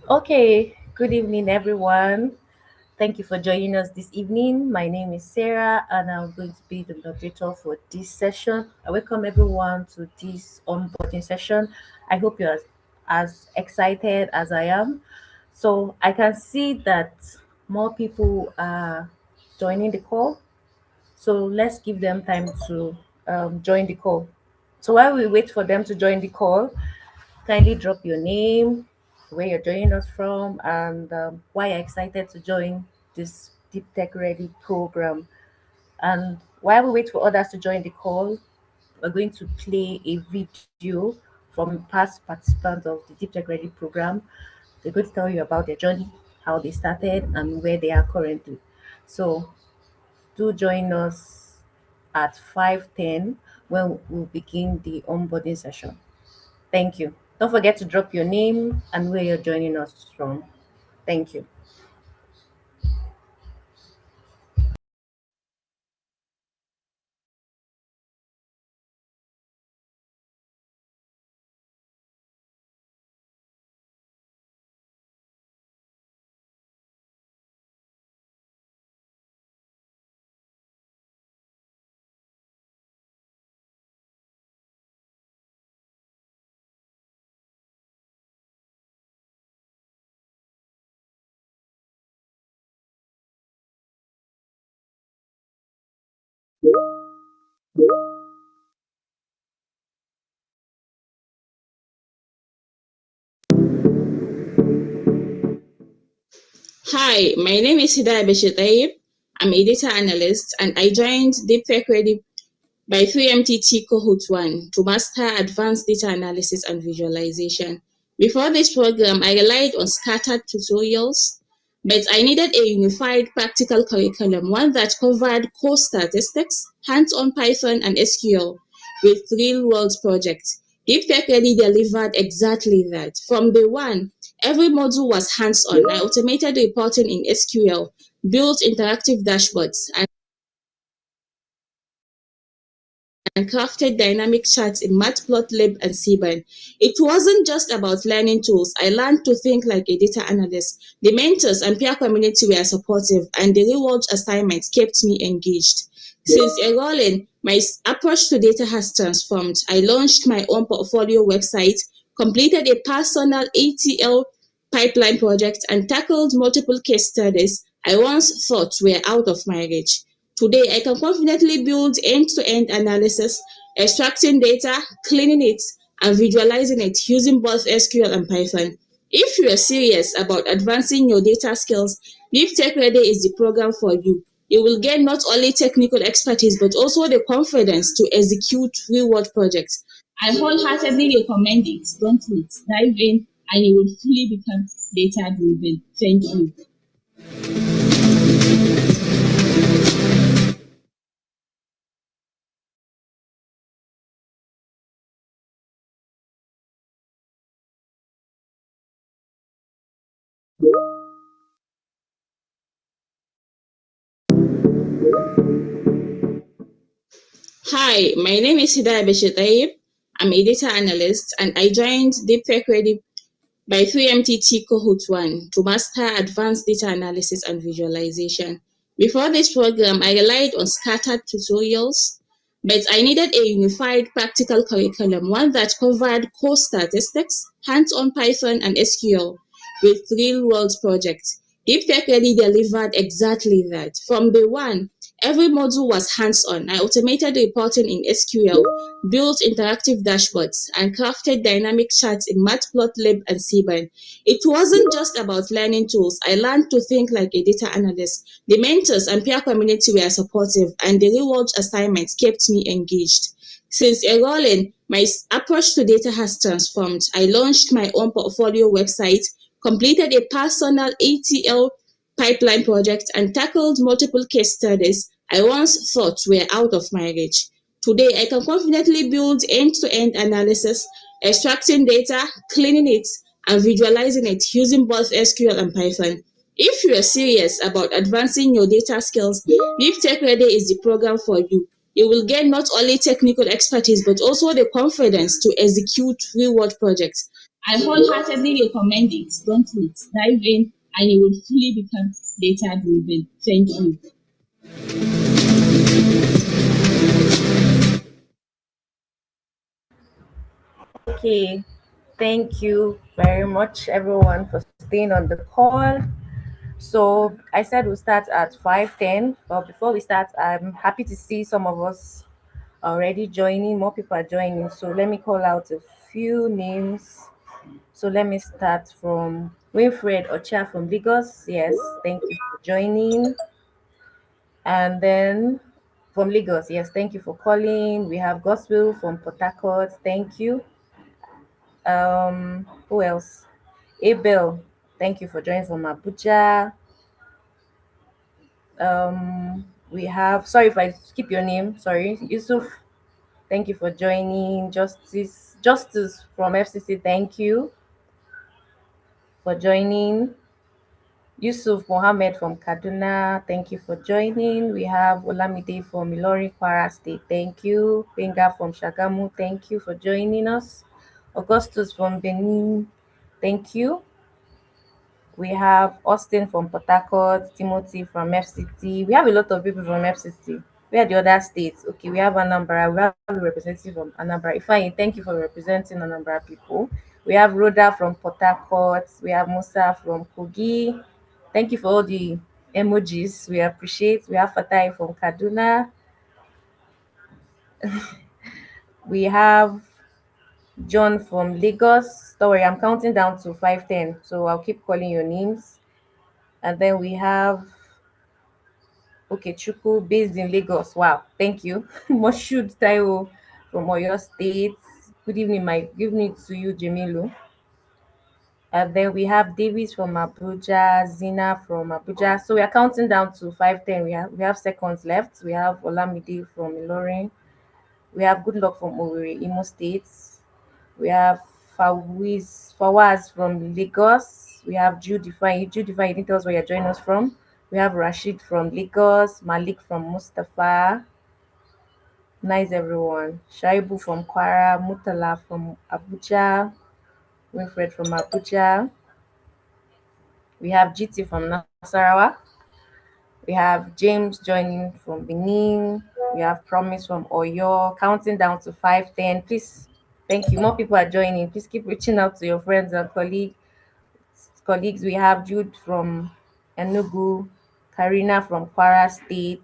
Okay, good evening, everyone. Thank you for joining us this evening. My name is Sarah, and I'm going to be the moderator for this session. I welcome everyone to this onboarding session. I hope you're as excited as I am. So, I can see that more people are joining the call. So, let's give them time to join the call. So, while we wait for them to join the call, kindly drop your name, where you're joining us from, and why you're excited to join this Deep Tech Ready program. And while we wait for others to join the call, we're going to play a video from past participants of the Deep Tech Ready program. They're going to tell you about their journey, how they started, and where they are currently. So do join us at 5:10 when we'll begin the onboarding session. Thank you. Don't forget to drop your name and where you're joining us from. Thank you. Hi, my name is Hidayah Bashir Taib. I'm a data analyst and I joined Deep Tech Ready by 3MTT Cohort 1 to master advanced data analysis and visualization. Before this program, I relied on scattered tutorials, but I needed a unified practical curriculum, one that covered core statistics, hands-on Python and SQL with real-world projects. Deep Tech Ready delivered exactly that. From day one, every module was hands-on. I automated reporting in SQL, built interactive dashboards, and crafted dynamic charts in Matplotlib and Seaborn. It wasn't just about learning tools. I learned to think like a data analyst. The mentors and peer community were supportive, and the reward assignments kept me engaged. Since enrolling, my approach to data has transformed. I launched my own portfolio website, completed a personal ATL pipeline project, and tackled multiple case studies I once thought were out of my reach. Today, I can confidently build end-to-end analysis, extracting data, cleaning it, and visualizing it using both SQL and Python. If you are serious about advancing your data skills, Deep Tech Ready is the program for you. You will gain not only technical expertise but also the confidence to execute real-world projects. I wholeheartedly recommend it. Don't wait. Dive in and you will fully become data driven. Thank you. Hi, my name is Hidayah Bashir Taib. I'm a data analyst and I joined Deep Tech Ready by 3MTT Cohort 1 to master advanced data analysis and visualization. Before this program, I relied on scattered tutorials, but I needed a unified practical curriculum, one that covered core statistics, hands-on Python and SQL with real-world projects. Deep Tech Ready delivered exactly that. From day one, every module was hands-on. I automated reporting in SQL, built interactive dashboards, and crafted dynamic charts in Matplotlib and Seaborn. It wasn't just about learning tools. I learned to think like a data analyst. The mentors and peer community were supportive, and the reward assignments kept me engaged. Since enrolling, my approach to data has transformed. I launched my own portfolio website, completed a personal ATL pipeline project, and tackled multiple case studies I once thought were out of my reach. Today, I can confidently build end-to-end analysis, extracting data, cleaning it, and visualizing it using both SQL and Python. If you are serious about advancing your data skills, Deep Tech Ready is the program for you. You will gain not only technical expertise but also the confidence to execute real-world projects. I wholeheartedly recommend it. Don't wait. Dive in and you will fully become data driven. Thank you. Okay, thank you very much, everyone, for staying on the call. So I said we'll start at 5:10, but before we start, I'm happy to see some of us already joining. More people are joining. So let me call out a few names. So let me start from Winfred Ocha from Lagos. Yes, thank you for joining. And then from Lagos, yes, thank you for calling. We have Gospel from Port Harcourt. Thank you. Who else? Abel, thank you for joining from Abuja. We have, sorry if I skip your name, sorry, Yusuf, thank you for joining. Justice from FCC, thank you for joining. Yusuf Mohammed from Kaduna, thank you for joining. We have Olamide from Ilori Kwara State, thank you. Benga from Shagamu, thank you for joining us. Augustus from Benin, thank you. We have Austin from Port Harcourt, Timothy from FCT. We have a lot of people from FCT. We are the other states. Okay, we have Anambra. We have a representative from Anambra. Ifeanyi, thank you for representing Anambra people. We have Rhoda from Port Harcourt. We have Musa from Kogi. Thank you for all the emojis. We appreciate. We have Fatai from Kaduna. We have John from Lagos. Don't worry, I'm counting down to 510. So I'll keep calling your names. And then we have Okay, Chuku, based in Lagos. Wow, thank you. Moshood Taiwo from Oyo State. Good evening, my good evening to you, Jemilu. And then we have Davis from Abuja, Zina from Abuja. So we are counting down to 510. We have seconds left. We have Olamide from Ilorin. We have Good Luck from Owerri, Imo State. We have Fawaz from Lagos. We have Judify. Judify, you didn't tell us where you're joining us from. We have Rashid from Lagos, Malik from Mustafa. Nice everyone. Shaibu from Kwara, Mutala from Abuja, Winfred from Abuja. We have GT from Nasarawa. We have James joining from Benin. We have Promise from Oyo. Counting down to 510. Please, thank you. More people are joining. Please keep reaching out to your friends and colleagues. We have Jude from Enugu, Karina from Kwara State,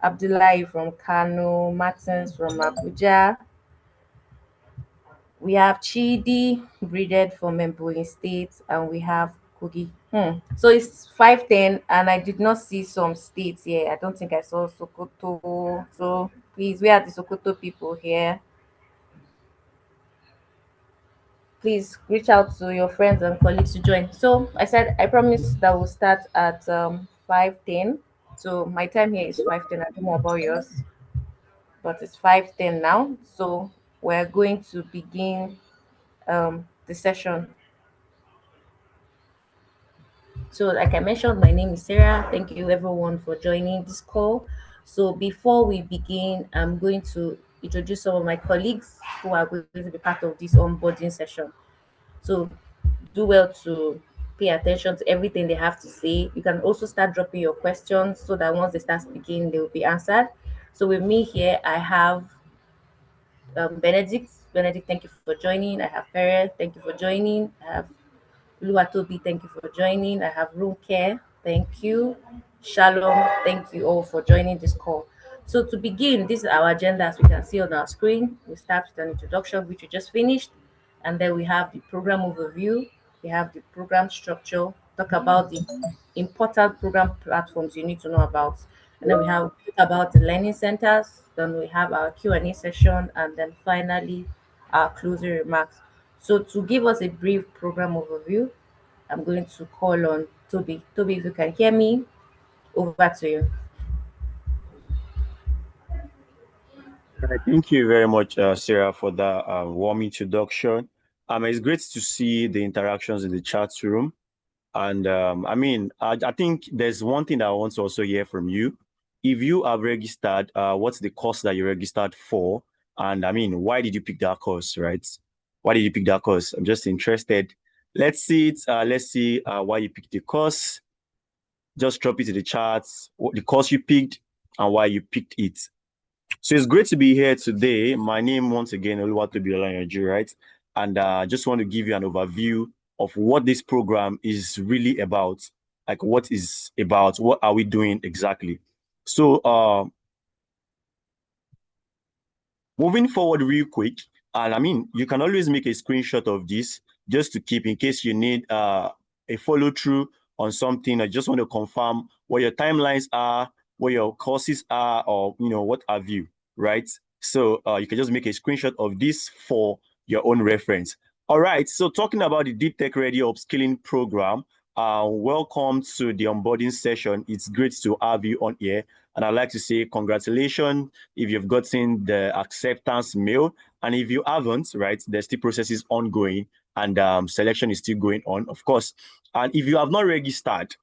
Abdullahi from Kano, Martins from Abuja. We have Chidi breeded from Ebonyi State, and we have Kogi. So it's 510, and I did not see some states here. I don't think I saw Sokoto. So please, we are the Sokoto people here. Please reach out to your friends and colleagues to join. So I said I promise that we'll start at 5:10. So my time here is 5:10. I don't know about yours, but it's 5:10 now. So we're going to begin the session. So, like I mentioned, my name is Sarah. Thank you everyone for joining this call. So, before we begin, I'm going to introduce some of my colleagues who are going to be part of this onboarding session. So, do well to pay attention to everything they have to say. You can also start dropping your questions so that once they start speaking, they will be answered. So, with me here, I have Benedict. Benedict, thank you for joining. I have Perez, thank you for joining. I have Luatobi, thank you for joining. I have Room Care, thank you. Shalom, thank you all for joining this call. So to begin, this is our agenda as we can see on our screen. We start with an introduction, which we just finished, and then we have the program overview, we have the program structure, talk about the important program platforms you need to know about, and then we have about the learning centers, then we have our Q&A session, and then finally our closing remarks. So to give us a brief program overview, I'm going to call on Toby. Toby, if you can hear me, over to you. Thank you very much, Sarah, for that warm introduction. It's great to see the interactions in the chat room. And I think there's one thing that I want to also hear from you. If you have registered, what's the course that you registered for? And why did you pick that course, right? Why did you pick that course? I'm just interested. Let's see it. Let's see why you picked the course. Just drop it in the charts, what the course you picked and why you picked it. So it's great to be here today. My name, once again, Oluwatobi Olayanju, right? And I just want to give you an overview of what this program is really about. Like what is about, what are we doing exactly? So moving forward real quick, and I mean, you can always make a screenshot of this just to keep in case you need a follow through on something. I just want to confirm what your timelines are, what your courses are, or what have you, right? So you can just make a screenshot of this for your own reference. All right. So talking about the Deep Tech Ready Upskilling Program, welcome to the onboarding session. It's great to have you on here. And I'd like to say congratulations if you've gotten the acceptance mail. And if you haven't, right, there's still processes ongoing and selection is still going on, of course. And if you have not registered,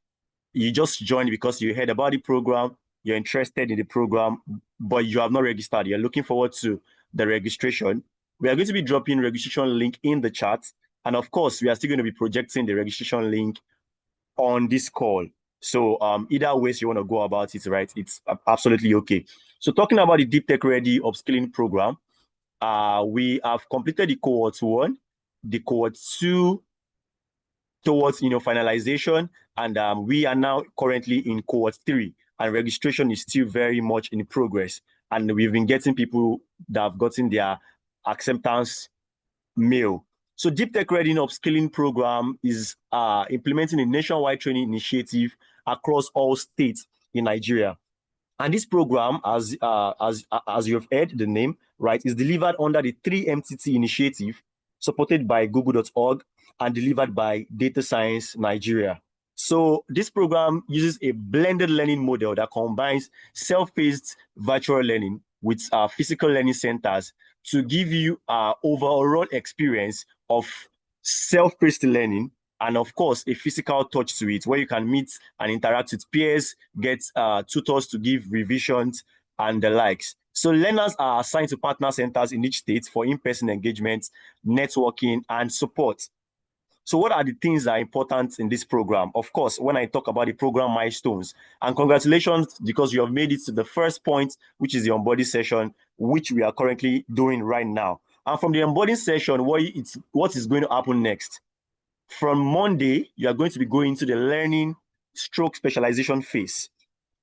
you just joined because you heard about the program, you're interested in the program, but you have not registered. You're looking forward to the registration. We are going to be dropping registration link in the chat. And of course, we are still going to be projecting the registration link on this call. So either ways you want to go about it, right? It's absolutely okay. So talking about the Deep Tech Ready Upskilling Program, we have completed the Cohort 1, the Cohort 2 towards finalization, and we are now currently in Cohort 3, and registration is still very much in progress. And we've been getting people that have gotten their acceptance mail. So Deep Tech Ready Upskilling Program is implementing a nationwide training initiative across all states in Nigeria. And this program, as you've heard the name, right, is delivered under the 3MTT initiative, supported by google.org and delivered by Data Science Nigeria. So this program uses a blended learning model that combines self-paced virtual learning with physical learning centers to give you an overall experience of self-paced learning and of course a physical touch to it where you can meet and interact with peers, get tutors to give revisions and the likes. So learners are assigned to partner centers in each state for in-person engagement, networking, and support. So what are the things that are important in this program? Of course, when I talk about the program milestones, and congratulations because you have made it to the first point, which is the onboarding session, which we are currently doing right now. And from the onboarding session, what is going to happen next? From Monday, you are going to be going to the learning stroke specialization phase.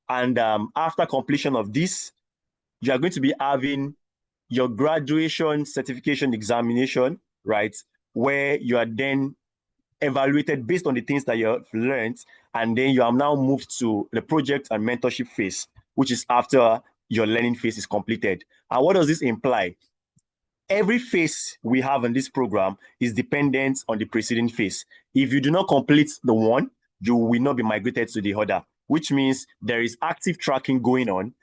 And after completion of this, you are going to be having your graduation certification examination, right? Where you are then evaluated based on the things that you have learned. And then you are now moved to the project and mentorship phase, which is after your learning phase is completed. And what does this imply? Every phase we have in this program is dependent on the preceding phase. If you do not complete the one, you will not be migrated to the other, which means there is active tracking going on.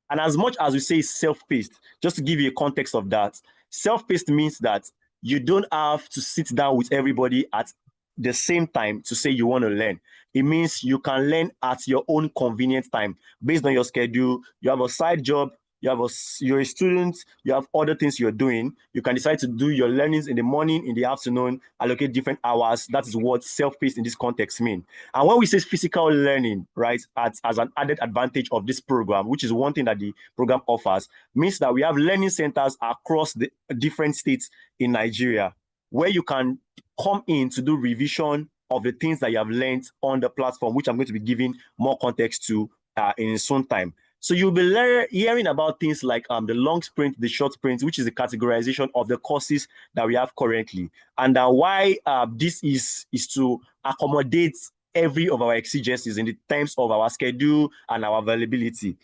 And as much as we say self-paced, just to give you a context of that, self-paced means that you don't have to sit down with everybody at the same time to say you want to learn. It means you can learn at your own convenient time based on your schedule. You have a side job, you're a student, you have other things you're doing. You can decide to do your learnings in the morning, in the afternoon, allocate different hours. That is what self-paced in this context mean. And when we say physical learning, right, as an added advantage of this program, which is one thing that the program offers, means that we have learning centers across the different states in Nigeria where you can come in to do revision of the things that you have learned on the platform, which I'm going to be giving more context to in some time. So you'll be hearing about things like the long sprint, the short sprint, which is the categorization of the courses that we have currently. And why this is to accommodate every of our exigencies in the terms of our schedule and our availability.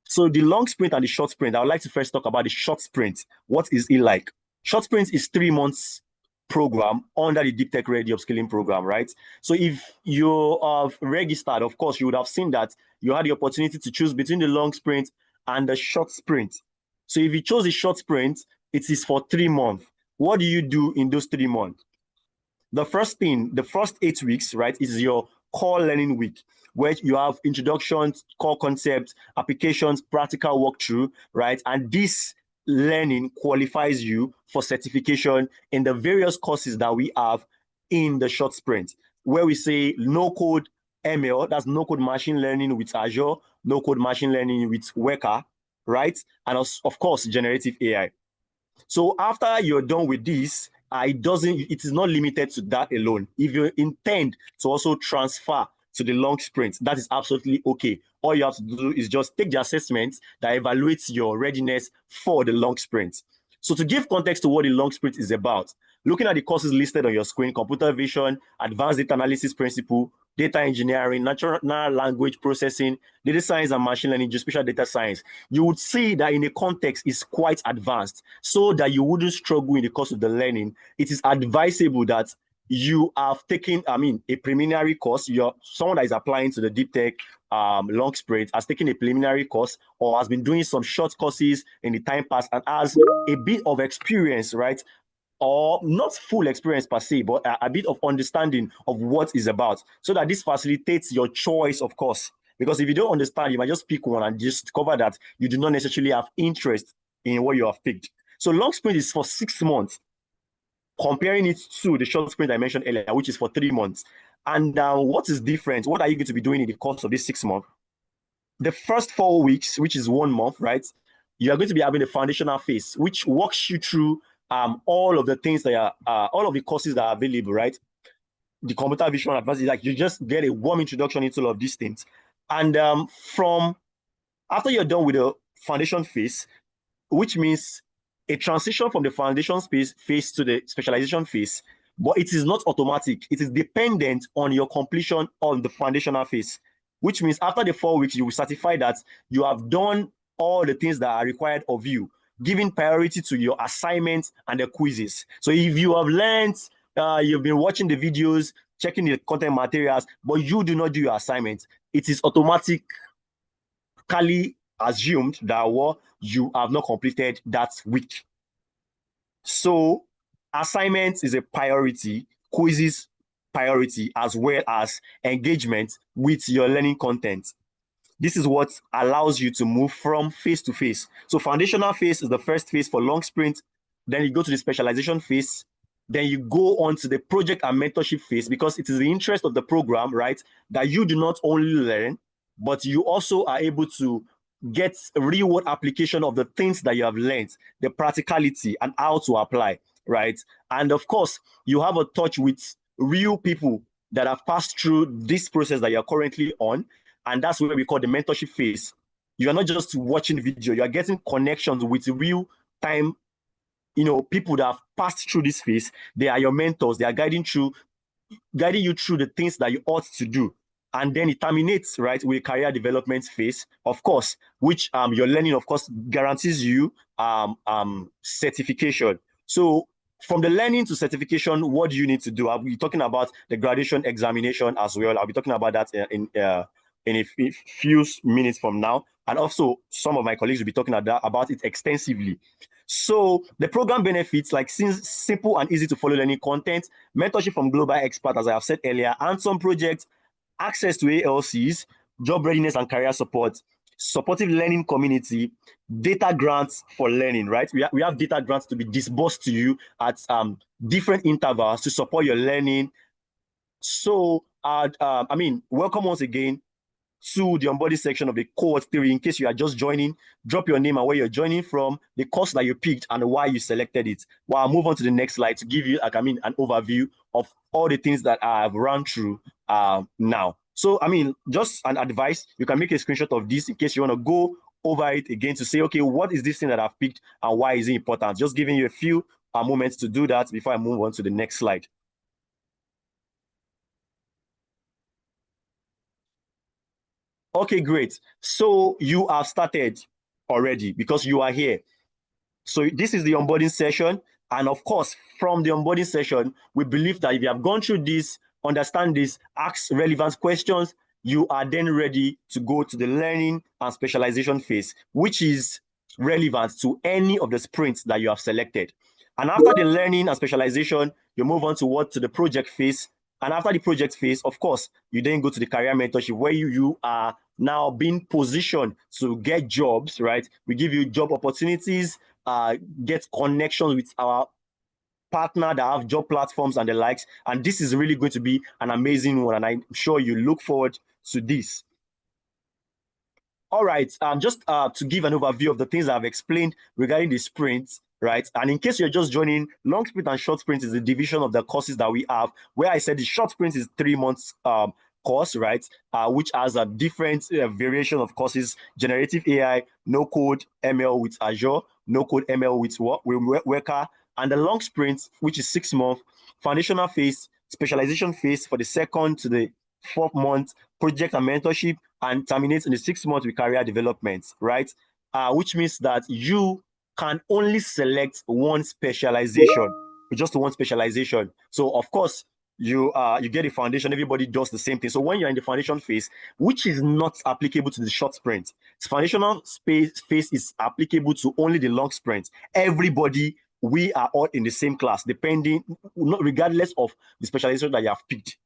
So the long sprint and the short sprint, I would like to first talk about the short sprint. What is it like? Short sprint is 3 months program under the Deep Tech Ready Upskilling Program, right? So if you have registered, of course, you would have seen that you had the opportunity to choose between the long sprint and the short sprint. So if you chose the short sprint, it is for 3 months. What do you do in those 3 months? The first thing, the first 8 weeks, right, is your core learning week, where you have introductions, core concepts, applications, practical walkthrough, right? And this learning qualifies you for certification in the various courses that we have in the short sprint, where we say no code ML, that's no code machine learning with Azure, no code machine learning with Weka, right? And of course, generative AI. So after you're done with this, it is not limited to that alone. If you intend to also transfer to the long sprint, that is absolutely okay. All you have to do is just take the assessment that evaluates your readiness for the long sprint. So to give context to what the long sprint is about, looking at the courses listed on your screen: computer vision, advanced data analysis principle, data engineering, natural language processing, data science and machine learning, geospatial data science, you would see that in a context is quite advanced, so that you wouldn't struggle in the course of the learning. It is advisable that you have taken, a preliminary course. You're someone that is applying to the deep tech long sprint, has taken a preliminary course or has been doing some short courses in the time past and has a bit of experience, right? Or not full experience per se, but a bit of understanding of what it's about, so that this facilitates your choice of course. Because if you don't understand, you might just pick one and just discover that you do not necessarily have interest in what you have picked. So long sprint is for 6 months, comparing it to the short sprint I mentioned earlier, which is for 3 months. And what is different? What are you going to be doing in the course of this 6 months? The first 4 weeks, which is 1 month, right? You are going to be having a foundational phase, which walks you through all of the things that are all of the courses that are available, right? The computer vision advanced, like you just get a warm introduction into all of these things. And from after you're done with the foundation phase, which means a transition from the foundation phase to the specialization phase, but it is not automatic. It is dependent on your completion on the foundational phase, which means after the 4 weeks, you will certify that you have done all the things that are required of you, giving priority to your assignments and the quizzes. So if you have learned, you've been watching the videos, checking the content materials, but you do not do your assignments, it is automatically assumed that what you have not completed that week. So assignments is a priority, quizzes priority, as well as engagement with your learning content. This is what allows you to move from phase to phase. So foundational phase is the first phase for long sprint. Then you go to the specialization phase. Then you go on to the project and mentorship phase, because it is the interest of the program, right, that you do not only learn, but you also are able to get real world application of the things that you have learned, the practicality and how to apply, right? And of course, you have a touch with real people that have passed through this process that you're currently on. And that's what we call the mentorship phase. You are not just watching video, you are getting connections with real time, people that have passed through this phase. They are your mentors. They are guiding you through the things that you ought to do. And then it terminates, right, with career development phase, of course, which your learning, of course, guarantees you certification. So from the learning to certification, what do you need to do? I'll be talking about the graduation examination as well. I'll be talking about that in a few minutes from now. And also, some of my colleagues will be talking about it extensively. So the program benefits, like simple and easy to follow learning content, mentorship from global experts, as I have said earlier, hands-on projects, access to ALCs, job readiness and career support, supportive learning community, data grants for learning, right? We have data grants to be disbursed to you at different intervals to support your learning. So, welcome once again to the onboarding section of the cohort 3. In case you are just joining, drop your name and where you're joining from, the course that you picked, and why you selected it. Well, I'll move on to the next slide to give you an overview of all the things that I have run through now. So, just an advice, you can make a screenshot of this in case you want to go over it again to say, okay, what is this thing that I've picked and why is it important? Just giving you a few moments to do that before I move on to the next slide. Okay, great. So you have started already because you are here. So this is the onboarding session. And of course, from the onboarding session, we believe that if you have gone through this, understand this, ask relevant questions, you are then ready to go to the learning and specialization phase, which is relevant to any of the sprints that you have selected. And after the learning and specialization, you move on to the project phase. And after the project phase, of course, you then go to the career mentorship, where you are now being positioned to get jobs, right? We give you job opportunities, get connections with our partner that have job platforms and the likes. And this is really going to be an amazing one. And I'm sure you look forward to this. All right, just to give an overview of the things I've explained regarding the sprints, right? And in case you're just joining, long sprint and short sprint is the division of the courses that we have, where I said the short sprint is 3 months course, right? Which has a different variation of courses: generative AI, no code ML with Azure, no code ML with Worker, and the long sprint, which is 6 months, foundational phase, specialization phase for the 2nd to the 4th month, project and mentorship, and terminates in the 6 months with career development, right? Which means that you can only select one specialization, just one specialization. So of course, you get a foundation, everybody does the same thing. So when you're in the foundation phase, which is not applicable to the short sprint, the foundational phase is applicable to only the long sprint. Everybody, we are all in the same class, depending, regardless of the specialization that you have picked.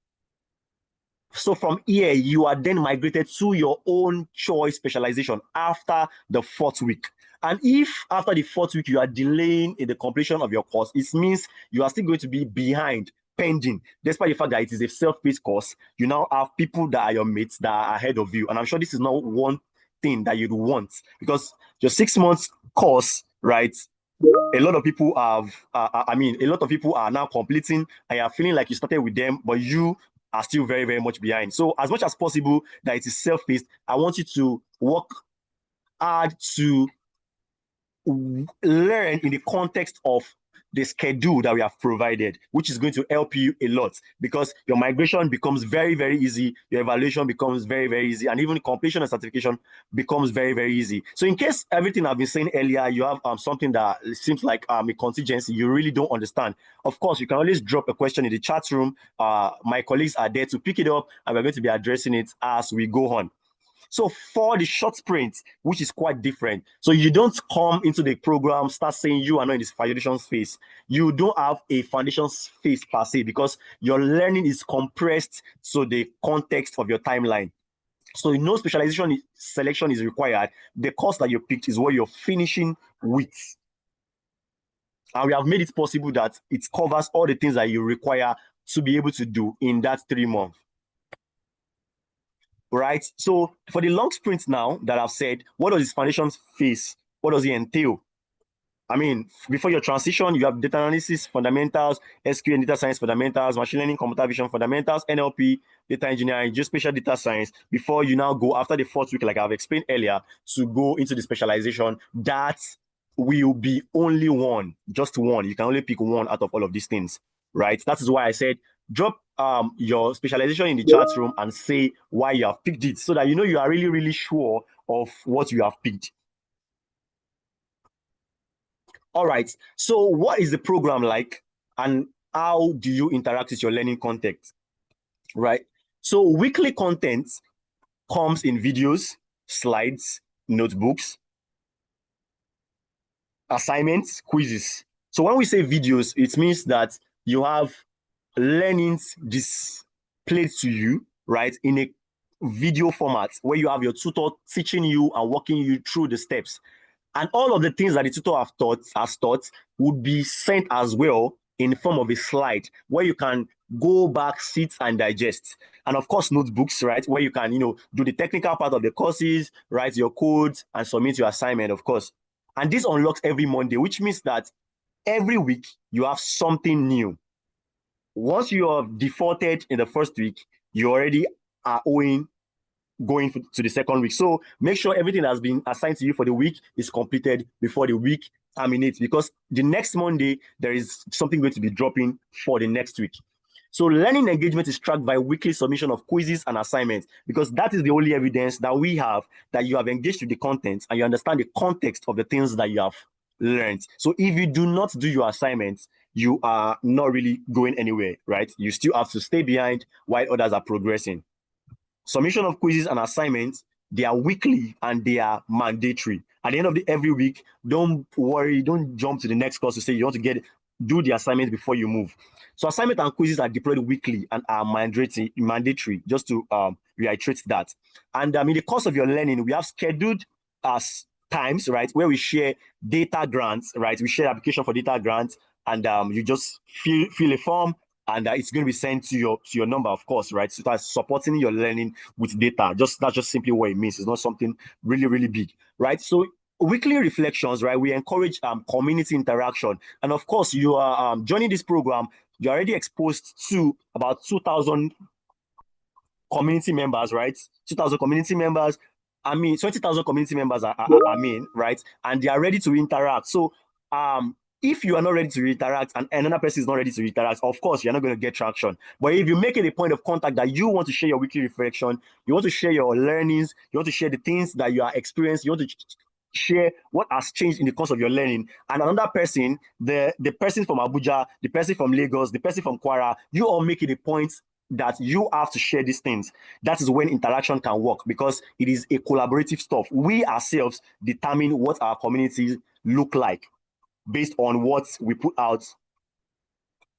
So from here, you are then migrated to your own choice specialization after the 4th week. And if after the 4th week you are delaying in the completion of your course, it means you are still going to be behind, pending. Despite the fact that it is a self-paced course, you now have people that are your mates that are ahead of you. And I'm sure this is not one thing that you'd want, because your 6 months course, right? A lot of people have, a lot of people are now completing and you're feeling like you started with them, but you are still very, very much behind. So as much as possible that it is self-paced, I want you to work hard to learn in the context of the schedule that we have provided, which is going to help you a lot, because your migration becomes very, very easy, your evaluation becomes very, very easy, and even completion and certification becomes very, very easy. So in case everything I've been saying earlier, you have something that seems like a contingency, you really don't understand, of course, you can always drop a question in the chat room. My colleagues are there to pick it up, and we're going to be addressing it as we go on. So for the short sprint, which is quite different, so you don't come into the program, start saying you are not in this foundation phase. You don't have a foundation phase per se, because your learning is compressed to the context of your timeline. So no specialization selection is required. The course that you picked is what you're finishing with. And we have made it possible that it covers all the things that you require to be able to do in that 3 months. Right? So for the long sprint now that I've said, what does this foundation phase, what does it entail? I mean, before your transition, you have data analysis fundamentals, SQL and data science fundamentals, machine learning, computer vision fundamentals, NLP, data engineering, geospatial data science, before you now go after the 4th week, like I've explained earlier, to go into the specialization. That will be only one, just one. You can only pick one out of all of these things, right? That is why I said drop your specialization in the chat room and say why you have picked it, so that you know you are really, really sure of what you have picked. All right, so what is the program like, and how do you interact with your learning content, right? So weekly content comes in videos, slides, notebooks, assignments, quizzes. So when we say videos, it means that you have learnings displayed to you, right, in a video format, where you have your tutor teaching you and walking you through the steps. And all of the things that the tutor has taught would be sent as well in the form of a slide, where you can go back, sit and digest. And of course, notebooks, right, where you can, do the technical part of the courses, write your codes and submit your assignment, of course. And this unlocks every Monday, which means that every week you have something new. Once you have defaulted in the first week, you already are going to the 2nd week. So make sure everything that has been assigned to you for the week is completed before the week terminates, because the next Monday, there is something going to be dropping for the next week. So learning engagement is tracked by weekly submission of quizzes and assignments, because that is the only evidence that we have that you have engaged with the content and you understand the context of the things that you have learned. So if you do not do your assignments, you are not really going anywhere, right? You still have to stay behind while others are progressing. Submission of quizzes and assignments, they are weekly and they are mandatory. At the end of every week, don't worry, don't jump to the next course to say you want to do the assignment before you move. So assignment and quizzes are deployed weekly and are mandatory, just to reiterate that. And in the course of your learning, we have scheduled times, right, where we share data grants, right? We share application for data grants, and you just fill a form, and it's going to be sent to your number, of course, right? So that's supporting your learning with data. That's just simply what it means. It's not something really, really big, right? So weekly reflections, right? We encourage community interaction, and of course, you are joining this program. You're already exposed to about 2,000 community members, right? 2,000 community members. I mean, 20,000 community members, I mean, right? And they are ready to interact. So, if you are not ready to interact and another person is not ready to interact, of course, you're not going to get traction. But if you make it a point of contact that you want to share your weekly reflection, you want to share your learnings, you want to share the things that you are experiencing, you want to share what has changed in the course of your learning, and another person, the person from Abuja, the person from Lagos, the person from Kwara, you all make it a point that you have to share these things. That is when interaction can work, because it is a collaborative stuff. We ourselves determine what our communities look like based on what we put out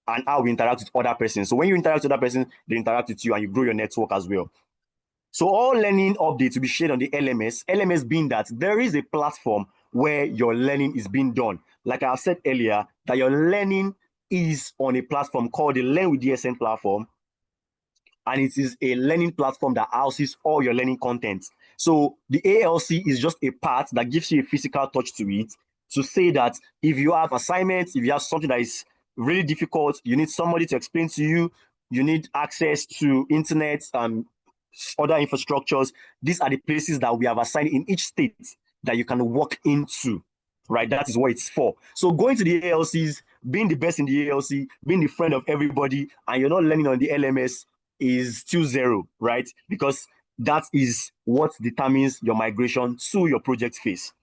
and how we interact with other persons. So when you interact with other persons, they interact with you and you grow your network as well. So all learning updates will be shared on the LMS. LMS being that there is a platform where your learning is being done. Like I said earlier, that your learning is on a platform called the Learn with DSN platform, and it is a learning platform that houses all your learning content. So the ALC is just a part that gives you a physical touch to it, to say that if you have assignments, if you have something that is really difficult, you need somebody to explain to you, you need access to internet and other infrastructures, these are the places that we have assigned in each state that you can walk into, right? That is what it's for. So going to the ALCs, being the best in the ALC, being the friend of everybody, and you're not learning on the LMS is still zero, right? Because that is what determines your migration to your project phase.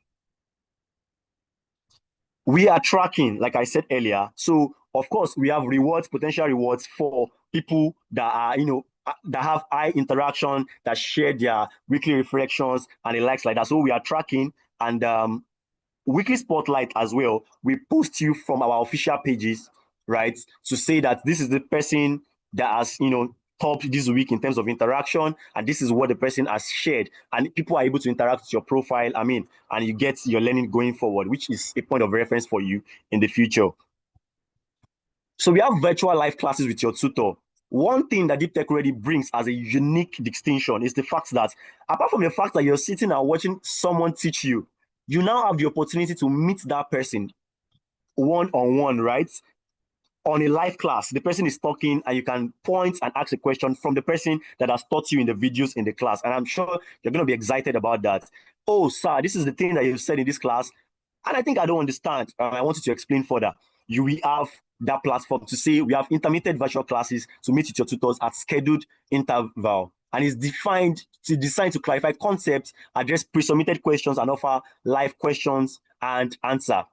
We are tracking, like I said earlier. So of course, we have rewards, potential rewards for people that are, that have high interaction, that share their weekly reflections and the likes like that. So we are tracking, and weekly spotlight as well. We post you from our official pages, right, to say that this is the person that has, topped this week in terms of interaction, and this is what the person has shared, and people are able to interact with your profile, and you get your learning going forward, which is a point of reference for you in the future. So we have virtual live classes with your tutor. One thing that Deep Tech Ready brings as a unique distinction is the fact that, apart from the fact that you're sitting and watching someone teach you, you now have the opportunity to meet that person one-on-one, right? On a live class, the person is talking and you can point and ask a question from the person that has taught you in the videos in the class. And I'm sure you're going to be excited about that. Oh, sir, this is the thing that you said in this class, and I think I don't understand. I want you to explain further. You will have that platform to say we have intermittent virtual classes to meet with your tutors at scheduled interval. And it's designed to clarify concepts, address pre-submitted questions, and offer live questions and answer.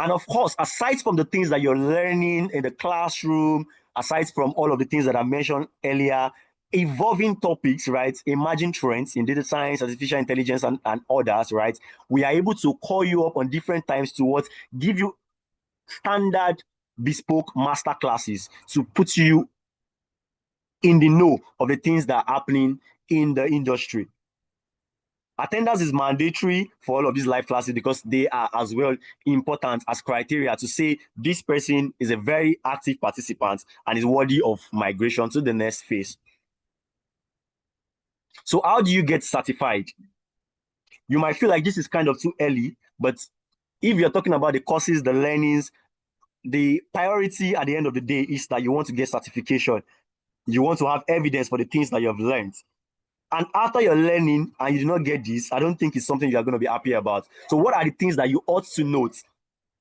And of course, aside from the things that you're learning in the classroom, aside from all of the things that I mentioned earlier, evolving topics, right, emerging trends in data science, artificial intelligence, and others, right, we are able to call you up on different times to give you standard bespoke master classes to put you in the know of the things that are happening in the industry. Attendance is mandatory for all of these live classes because they are as well important as criteria to say this person is a very active participant and is worthy of migration to the next phase. So how do you get certified? You might feel like this is kind of too early, but if you're talking about the courses, the learnings, the priority at the end of the day is that you want to get certification. You want to have evidence for the things that you have learned. And after you're learning and you do not get this, I don't think it's something you're going to be happy about. So what are the things that you ought to note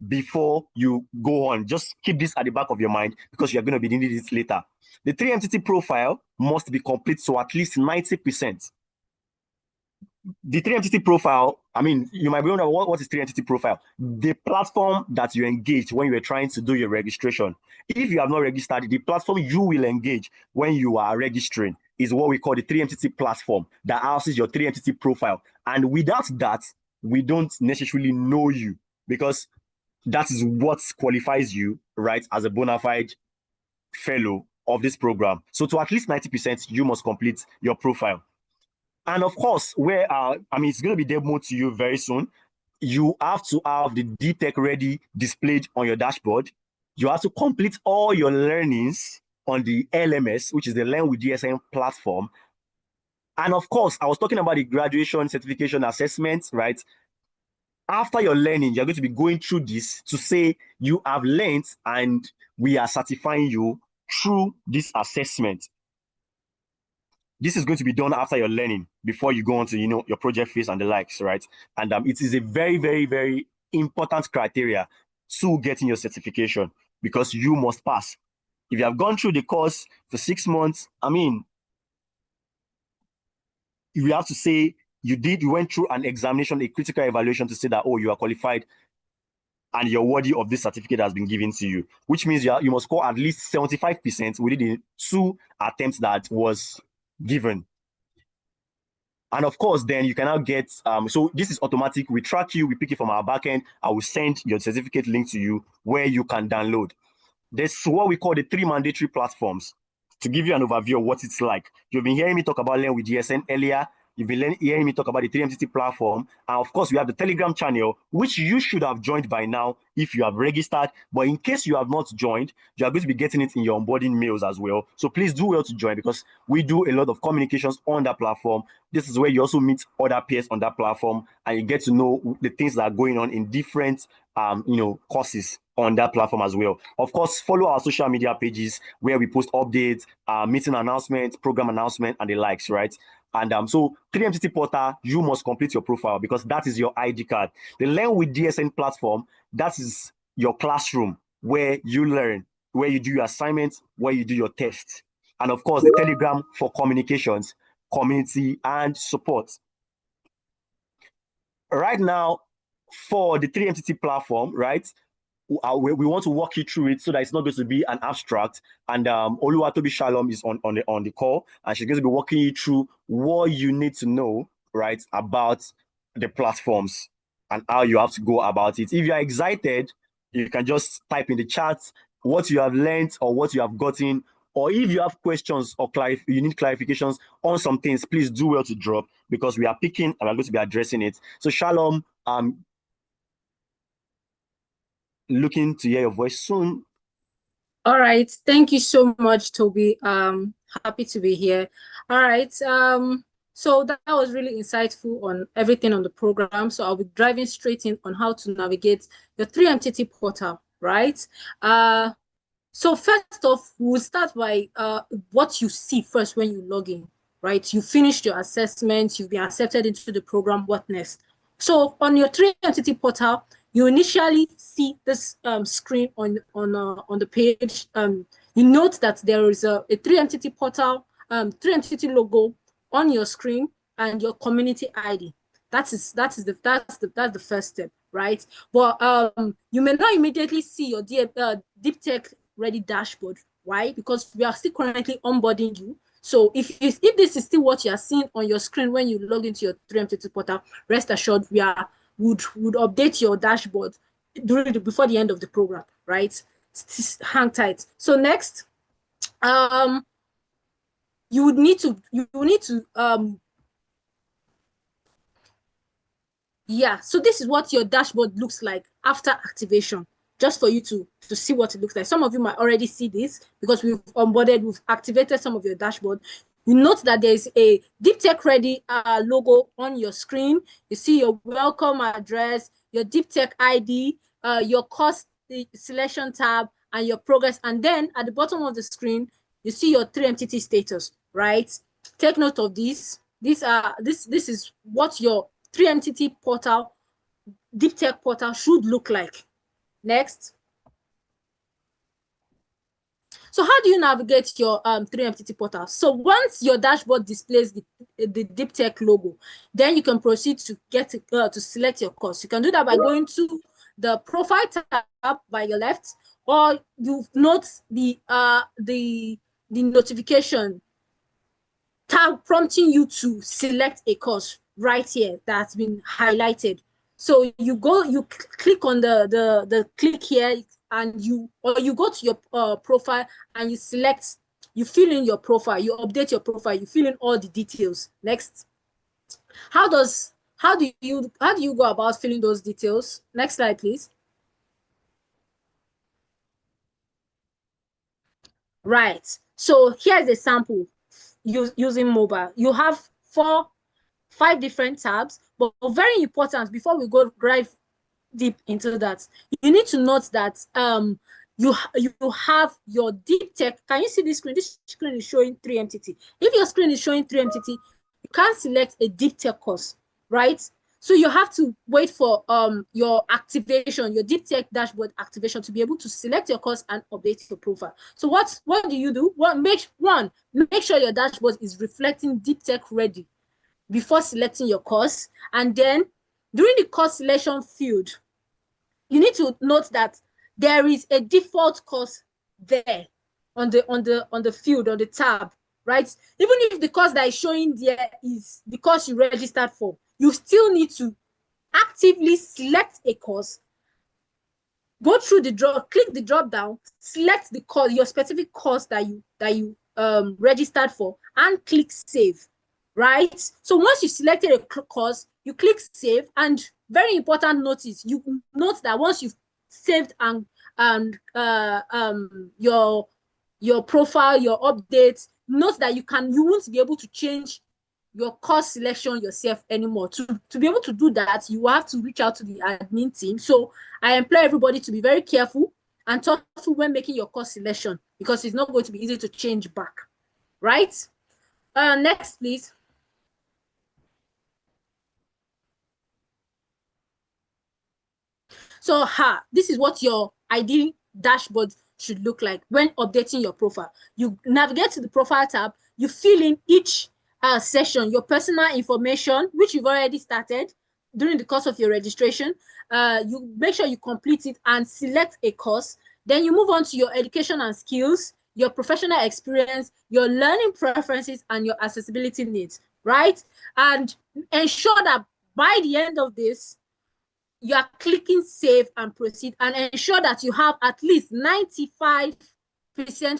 before you go on? Just keep this at the back of your mind because you're going to be needing this later. The 3 entity profile must be complete to at least 90%. The 3 entity profile, you might be wondering what is 3 entity profile? The platform that you engage when you are trying to do your registration. If you have not registered, the platform you will engage when you are registering is what we call the 3 entity platform that houses your 3 entity profile. And without that, we don't necessarily know you because that is what qualifies you, right, as a bona fide fellow of this program. So to at least 90%, you must complete your profile. And of course, where it's going to be demoed to you very soon. You have to have the deep tech ready displayed on your dashboard. You have to complete all your learnings on the LMS, which is the Learn with DSN platform. And of course, I was talking about the graduation certification assessment, right? After your learning, you're going to be going through this to say you have learned and we are certifying you through this assessment. This is going to be done after your learning before you go on to your project phase and the likes, right? And it is a very, very, very important criteria to getting your certification because you must pass. If you have gone through the course for 6 months, you have to say you went through an examination, a critical evaluation to say that, oh, you are qualified and you're worthy of this certificate that has been given to you, which means you must score at least 75% within the 2 attempts that was given. And of course, then you can now get, so this is automatic. We track you, we pick it from our backend. I will send your certificate link to you where you can download. There's what we call the 3 mandatory platforms. To give you an overview of what it's like, you've been hearing me talk about Learn with DSN earlier. You've been hearing me talk about the 3MTT platform. And of course, we have the Telegram channel, which you should have joined by now if you have registered. But in case you have not joined, you are going to be getting it in your onboarding mails as well. So please do well to join because we do a lot of communications on that platform. This is where you also meet other peers on that platform and you get to know the things that are going on in different courses on that platform as well. Of course, follow our social media pages where we post updates, meeting announcements, program announcement, and the likes, right? And so 3MTT Portal, you must complete your profile because that is your ID card. The Learn with DSN platform, that is your classroom where you learn, where you do your assignments, where you do your tests. And of course, the Telegram for communications, community, and support. Right now, for the 3MTT platform, right, we want to walk you through it so that it's not going to be an abstract. And Oluwatobi Shalom is on the call, and she's going to be walking you through what you need to know, right, about the platforms and how you have to go about it. If you are excited, you can just type in the chat what you have learned or what you have gotten, or if you have questions or you need clarifications on some things, please do well to drop because we are picking and we're going to be addressing it. So Shalom, looking to hear your voice soon. All right. Thank you so much, Toby. Happy to be here. All right. So that was really insightful on everything on the program. So I'll be driving straight in on how to navigate the 3MTT portal, right? So first off, we'll start by what you see first when you log in, right? You finished your assessment, you've been accepted into the program, what next? So on your 3MTT portal, you initially see this screen on the page. You note that there is a 3MTT portal, 3MTT logo on your screen and your community ID. That's the first step, right? But you may not immediately see your deep tech ready dashboard. Why? Because we are still currently onboarding you. So if this is still what you are seeing on your screen when you log into your 3MTT portal, rest assured would update your dashboard before the end of the program, right? Hang tight. So next, you need to so this is what your dashboard looks like after activation, just for you to see what it looks like. Some of you might already see this because we've activated some of your dashboard. You note that there's a Deep Tech Ready logo on your screen. You see your welcome address, your Deep Tech ID, your course selection tab, and your progress. And then at the bottom of the screen, you see your 3MTT status, right? Take note of this. This is what your 3MTT portal, Deep Tech portal should look like. Next. So how do you navigate your 3MTT portal? So once your dashboard displays the Deep Tech logo, then you can proceed to get to select your course. You can do that by going to the profile tab by your left, or you note the notification tab prompting you to select a course right here that's been highlighted. So you click on the click here, and you go to your profile and you fill in your profile, you update your profile, you fill in all the details. Next. How do you go about filling those details? Next slide, please. Right. So here's a sample using mobile. You have 5 different tabs, but very important before we go dive deep into that, you need to note that you have your deep tech. Can you see this screen? This screen is showing 3MTT. If your screen is showing 3MTT, you can't select a deep tech course, right? So you have to wait for your activation, your deep tech dashboard activation, to be able to select your course and update your profile. So what do you do? Make sure your dashboard is reflecting deep tech ready before selecting your course. And then during the course selection field, you need to note that there is a default course there on the field, on the tab, right? Even if the course that is showing there is the course you registered for, you still need to actively select a course, go through the drop, click the drop down, select the course, your specific course that you registered for, and click save, right? So once you selected a course, you click save. And very important notice, you note that once you've saved and your profile, your updates, note that you won't be able to change your course selection yourself anymore. To be able to do that, you have to reach out to the admin team. So I employ everybody to be very careful and thoughtful when making your course selection, because it's not going to be easy to change back, right? Next, please. So this is what your ideal dashboard should look like when updating your profile. You navigate to the profile tab, you fill in each session, your personal information, which you've already started during the course of your registration. You make sure you complete it and select a course. Then you move on to your education and skills, your professional experience, your learning preferences, and your accessibility needs, right? And ensure that by the end of this, you are clicking save and proceed, and ensure that you have at least 95%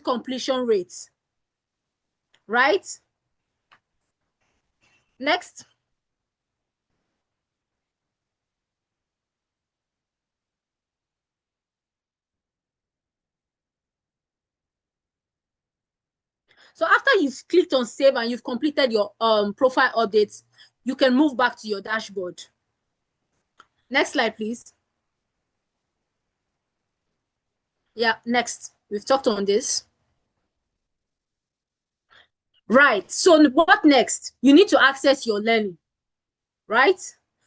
completion rates, right? Next. So after you've clicked on save and you've completed your profile updates, you can move back to your dashboard. Next slide, please. Yeah, next. We've talked on this. Right. So what next? You need to access your learning, right?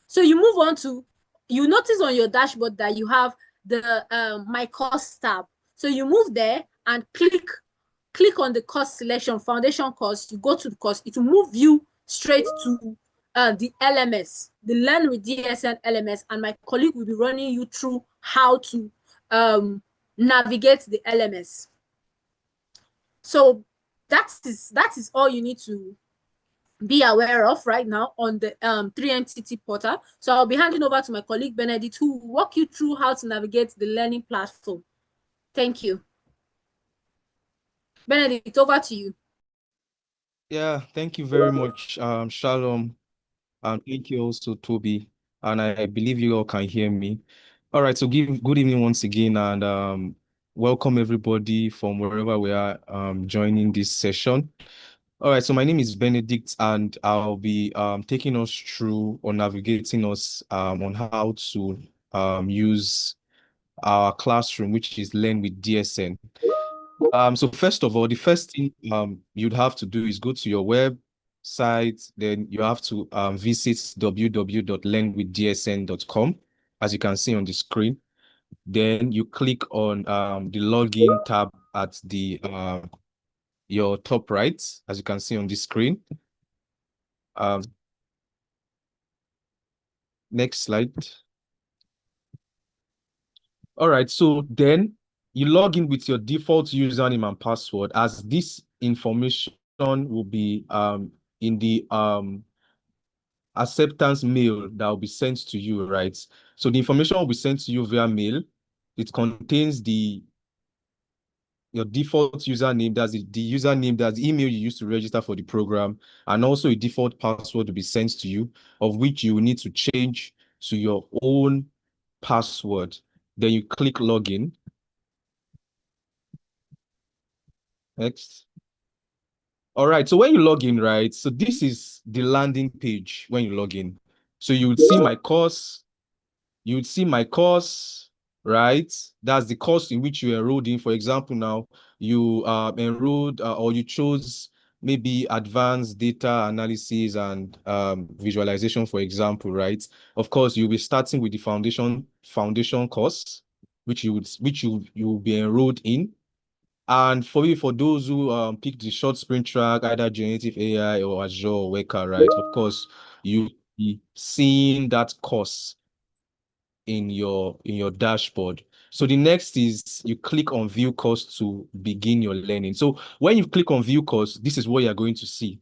So you move on to, you notice on your dashboard that you have the My Course tab. So you move there and click on the course selection, foundation course. You go to the course. It will move you straight to the LMS, the Learn with DSN LMS, and my colleague will be running you through how to navigate the LMS. So that is all you need to be aware of right now on the 3MTT portal. So I'll be handing over to my colleague Benedict, who will walk you through how to navigate the learning platform. Thank you. Benedict, over to you. Yeah, thank you very much, Shalom. Thank you also, Toby. And I believe you all can hear me. All right, so good evening once again, and welcome everybody from wherever we are joining this session. All right, so my name is Benedict, and I'll be taking us through or navigating us on how to use our classroom, which is Learn with DSN. So first of all, the first thing you'd have to do is go to your website. Then you have to visit www.learnwithdsn.com, as you can see on the screen. Then you click on the login tab at the your top right, as you can see on the screen. Next slide. All right, so then you log in with your default username and password, as this information will be in the acceptance mail that will be sent to you, right? So the information will be sent to you via mail. It contains the your default username, that's the username, that's the email you use to register for the program, and also a default password to be sent to you, of which you will need to change to your own password. Then you click login. Next. All right, so when you log in, right, so this is the landing page when you log in. So you would see my course, right? That's the course in which you enrolled in. For example, now you enrolled or you chose maybe advanced data analysis and visualization, for example, right? Of course, you'll be starting with the foundation course, which you will be enrolled in. And for those who pick the short sprint track, either generative AI or Azure or Weka, right? Of course, you be seeing that course in your dashboard. So the next is you click on view course to begin your learning. So when you click on view course, this is what you're going to see.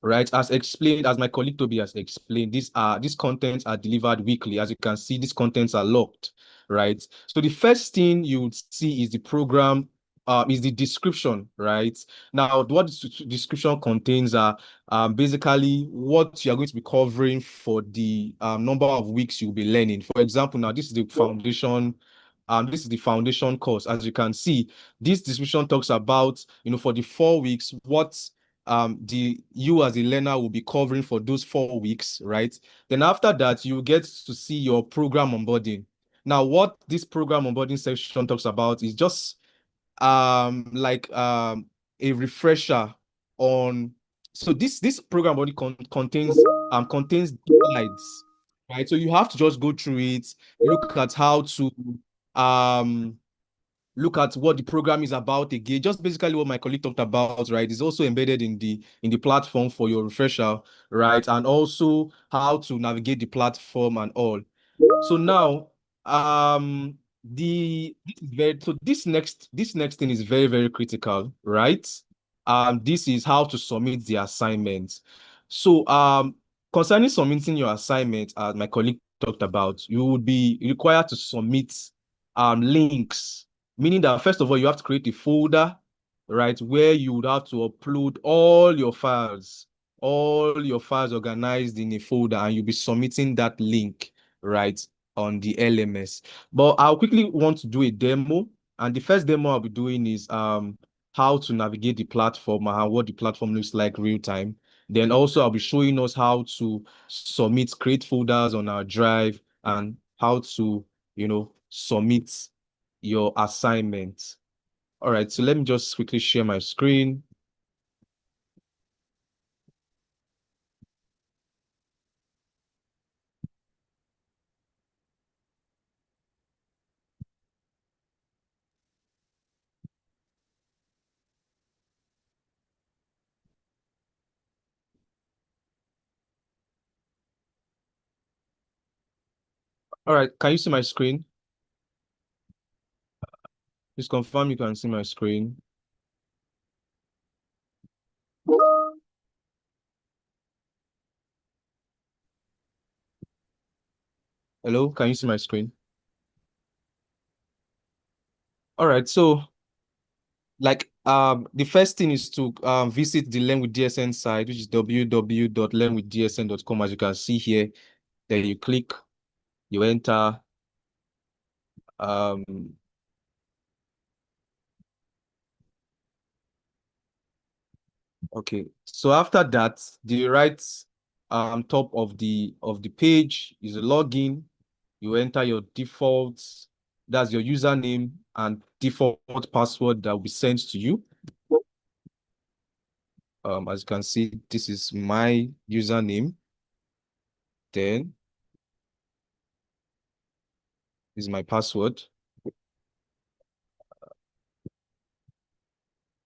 Right, as explained, as my colleague Toby has explained, these contents are delivered weekly. As you can see, these contents are locked, right? So the first thing you would see is the program, is the description, right? Now, what the description contains are basically what you're going to be covering for the number of weeks you'll be learning. For example, now this is the foundation. This is the foundation course. As you can see, this description talks about, for the 4 weeks, what you as a learner will be covering for those 4 weeks, right? Then after that, you get to see your program onboarding. Now, what this program onboarding section talks about is just like a refresher on. So this program onboarding contains slides, right? So you have to just go through it, look at how to um look at what the program is about again. Just basically what my colleague talked about, right? Is also embedded in the platform for your refresher, right? And also how to navigate the platform and all. So now, this next thing is very, very critical, right? This is how to submit the assignment. So, concerning submitting your assignment, as my colleague talked about, you would be required to submit links, meaning that first of all, you have to create a folder, right, where you would have to upload all your files organized in a folder, and you'll be submitting that link, right, on the LMS. But I'll quickly want to do a demo, and the first demo I'll be doing is how to navigate the platform and what the platform looks like real time. Then also I'll be showing us how to create folders on our drive, and how to, submit your assignment. All right, so let me just quickly share my screen. All right, can you see my screen? Please confirm you can see my screen. Hello, can you see my screen? All right, so like the first thing is to visit the Learn with DSN site, which is www.learnwithdsn.com. As you can see here, then you click, you enter um okay, so after that, the right top of the page is a login. You enter your default, that's your username and default password that will be sent to you. As you can see, this is my username. Then this is my password.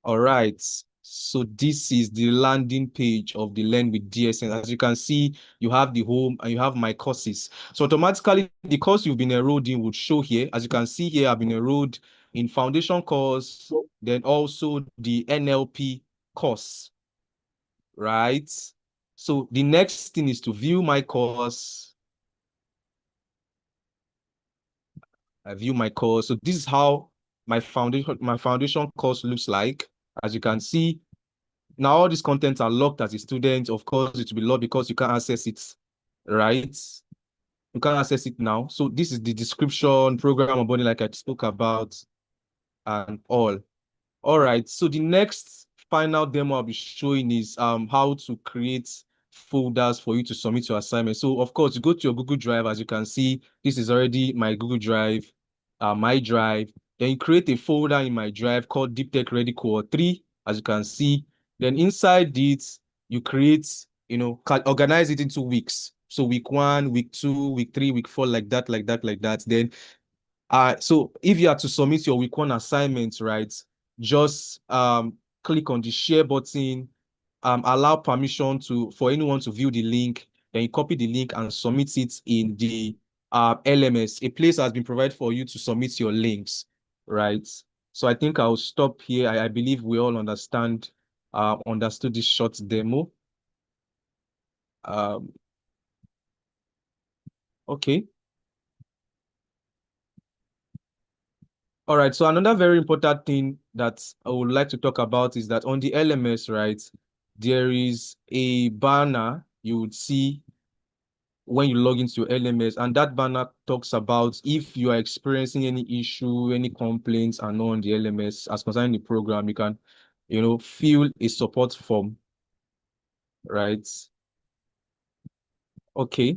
All right. So this is the landing page of the Learn with DSN. As you can see, you have the home and you have my courses. So automatically, the course you've been enrolled in would show here. As you can see here, I've been enrolled in foundation course, then also the NLP course, right? So the next thing is to view my course. I view my course. So this is how my foundation course looks like. As you can see, now all these contents are locked as a student. Of course, it will be locked because you can't access it, right? You can't access it now. So this is the description, program onboarding, like I spoke about, and all. All right. So the next final demo I'll be showing is how to create folders for you to submit your assignment. So of course, you go to your Google Drive. As you can see, this is already my Google Drive, my drive. Then you create a folder in my drive called Deep Tech Ready Cohort 3, as you can see. Then inside it, you create, organize it into weeks. So week 1, week 2, week 3, week 4, like that, like that, like that. Then so if you are to submit your week 1 assignment, right, just click on the share button, allow permission for anyone to view the link, then you copy the link and submit it in the LMS. A place has been provided for you to submit your links, right? So I think I'll stop here. I believe we all understood this short demo. Okay. All right, so another very important thing that I would like to talk about is that on the LMS, right, there is a banner you would see when you log into your LMS, and that banner talks about if you are experiencing any issue, any complaints and on the LMS as concerning the program, you can, fill a support form, right? Okay.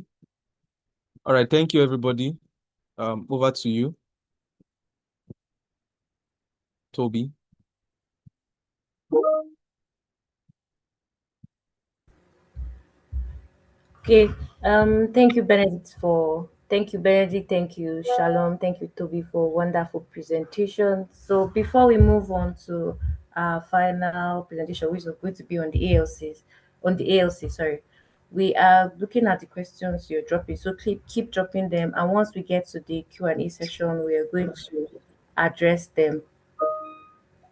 All right, thank you, everybody. Over to you, Toby. Okay. Thank you, Benedict. Thank you, Shalom. Thank you, Toby, for wonderful presentation. So before we move on to our final presentation, which is going to be on the ALC, sorry. We are looking at the questions you're dropping. So keep dropping them. And once we get to the Q&A session, we are going to address them.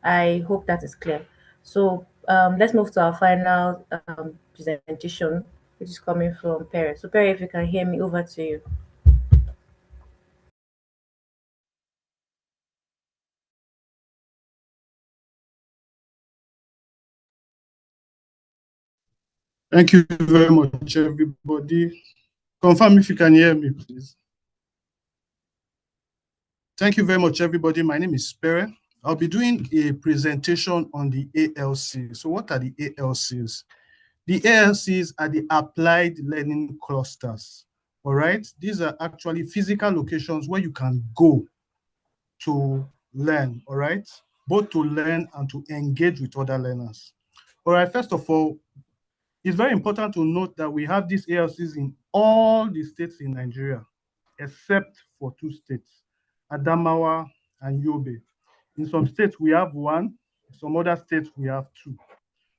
I hope that is clear. So let's move to our final presentation, which is coming from Perry. So Perry, if you can hear me, over to you. Thank you very much, everybody. Confirm if you can hear me, please. Thank you very much, everybody. My name is Spere. I'll be doing a presentation on the ALC. So what are the ALCs? The ALCs are the Applied Learning Clusters, all right? These are actually physical locations where you can go to learn, all right? Both to learn and to engage with other learners. All right, first of all, it's very important to note that we have these ALCs in all the states in Nigeria, except for 2 states, Adamawa and Yobe. In some states, we have 1. In some other states, we have 2.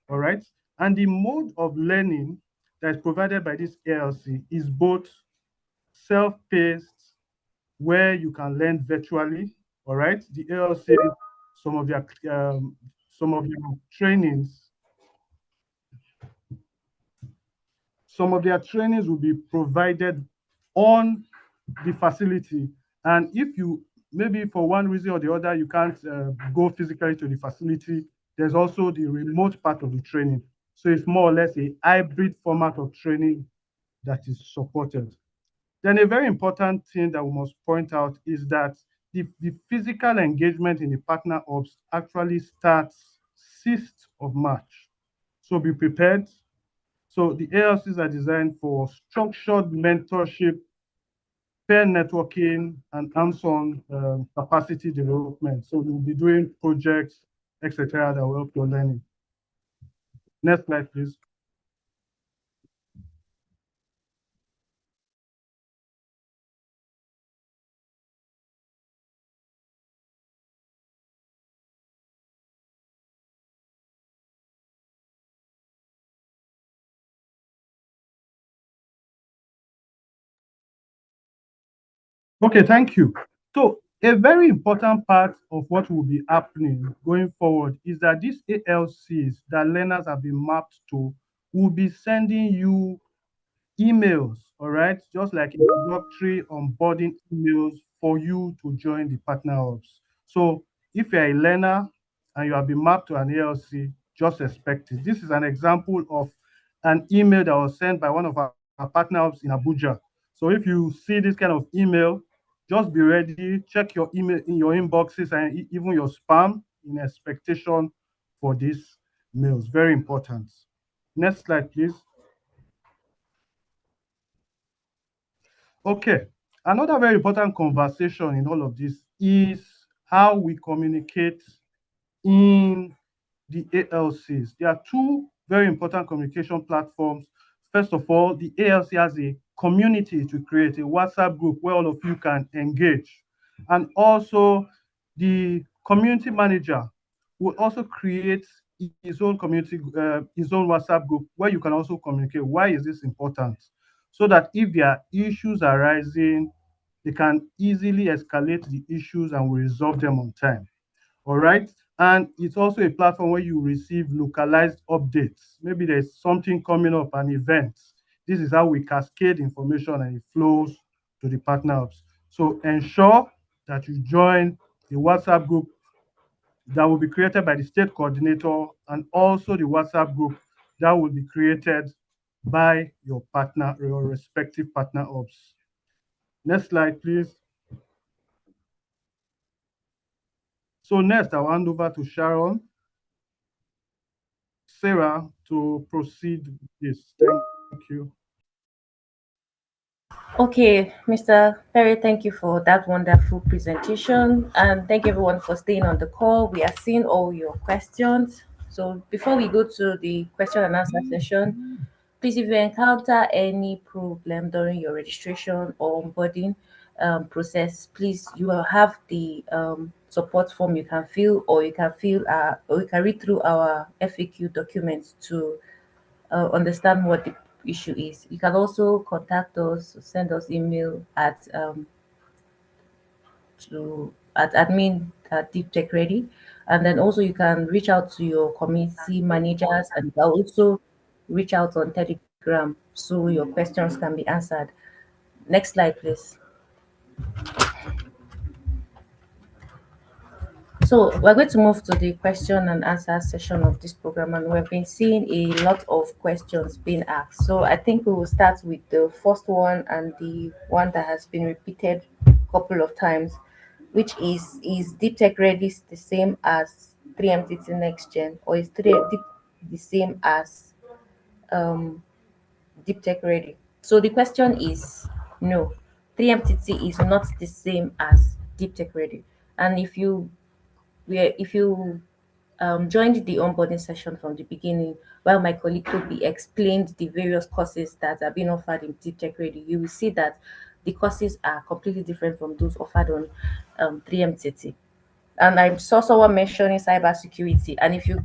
All right? And the mode of learning that is provided by this ALC is both self-paced, where you can learn virtually. All right? The ALC, some of their trainings some of their trainings will be provided on the facility. And if you, maybe for one reason or the other, you can't go physically to the facility, there's also the remote part of the training. So it's more or less a hybrid format of training that is supported. Then a very important thing that we must point out is that the physical engagement in the partner ops actually starts 6th of March. So be prepared. So the ALCs are designed for structured mentorship, peer networking, and hands-on capacity development. So we'll be doing projects, etc., that will help your learning. Next slide, please. Okay, thank you. So a very important part of what will be happening going forward is that these ALCs that learners have been mapped to will be sending you emails, all right? Just like introductory onboarding emails for you to join the partner ops. So If you're a learner and you have been mapped to an ALC, just expect it. This is an example of an email that was sent by one of our partners in Abuja. So if you see this kind of email, just be ready, check your email in your inboxes and even your spam in expectation for these mails. Very important. Next slide, please. Okay, another very important conversation in all of this is how we communicate in the ALCs. There are two very important communication platforms. First of all, the ALC has a community to create a WhatsApp group where all of you can engage. And also, the community manager will also create his own community, his own WhatsApp group where you can also communicate. Why is this important? So that if there are issues arising, they can easily escalate the issues and will resolve them on time. All right. And it's also a platform where you receive localized updates. Maybe there's something coming up, an event. This is how we cascade information and it flows to the partner hubs. So ensure that you join the WhatsApp group that will be created by the state coordinator and also the WhatsApp group that will be created by your partner, your respective partner hubs. Next slide, please. So next, I'll hand over to Sarah to proceed with this. Thank you. Okay, Mr. Perry, thank you for that wonderful presentation. And thank everyone for staying on the call. We are seeing all your questions. So before we go to the question and answer session, please, if you encounter any problem during your registration or onboarding process, please, you will have the support form you can fill, or you can or you can read through our FAQ documents to understand what the issue is. You can also contact us, send us email at admin at Deep Tech Ready, and then also you can reach out to your community managers, and you can also reach out on Telegram so your questions can be answered. Next slide, please. So we're going to move to the question and answer session of this program, and we've been seeing a lot of questions being asked. So I think we will start with the first one and the one that has been repeated a couple of times, which is Deep Tech Ready the same as 3MTT Next Gen, or is 3 Deep the same as um, Deep Tech Ready? So the question is no, 3MTT is not the same as Deep Tech Ready. And if you joined the onboarding session from the beginning, while my colleague Toby explained the various courses that are being offered in Deep Tech Ready, you will see that the courses are completely different from those offered on 3MTT. And I saw someone mentioning cybersecurity, and if you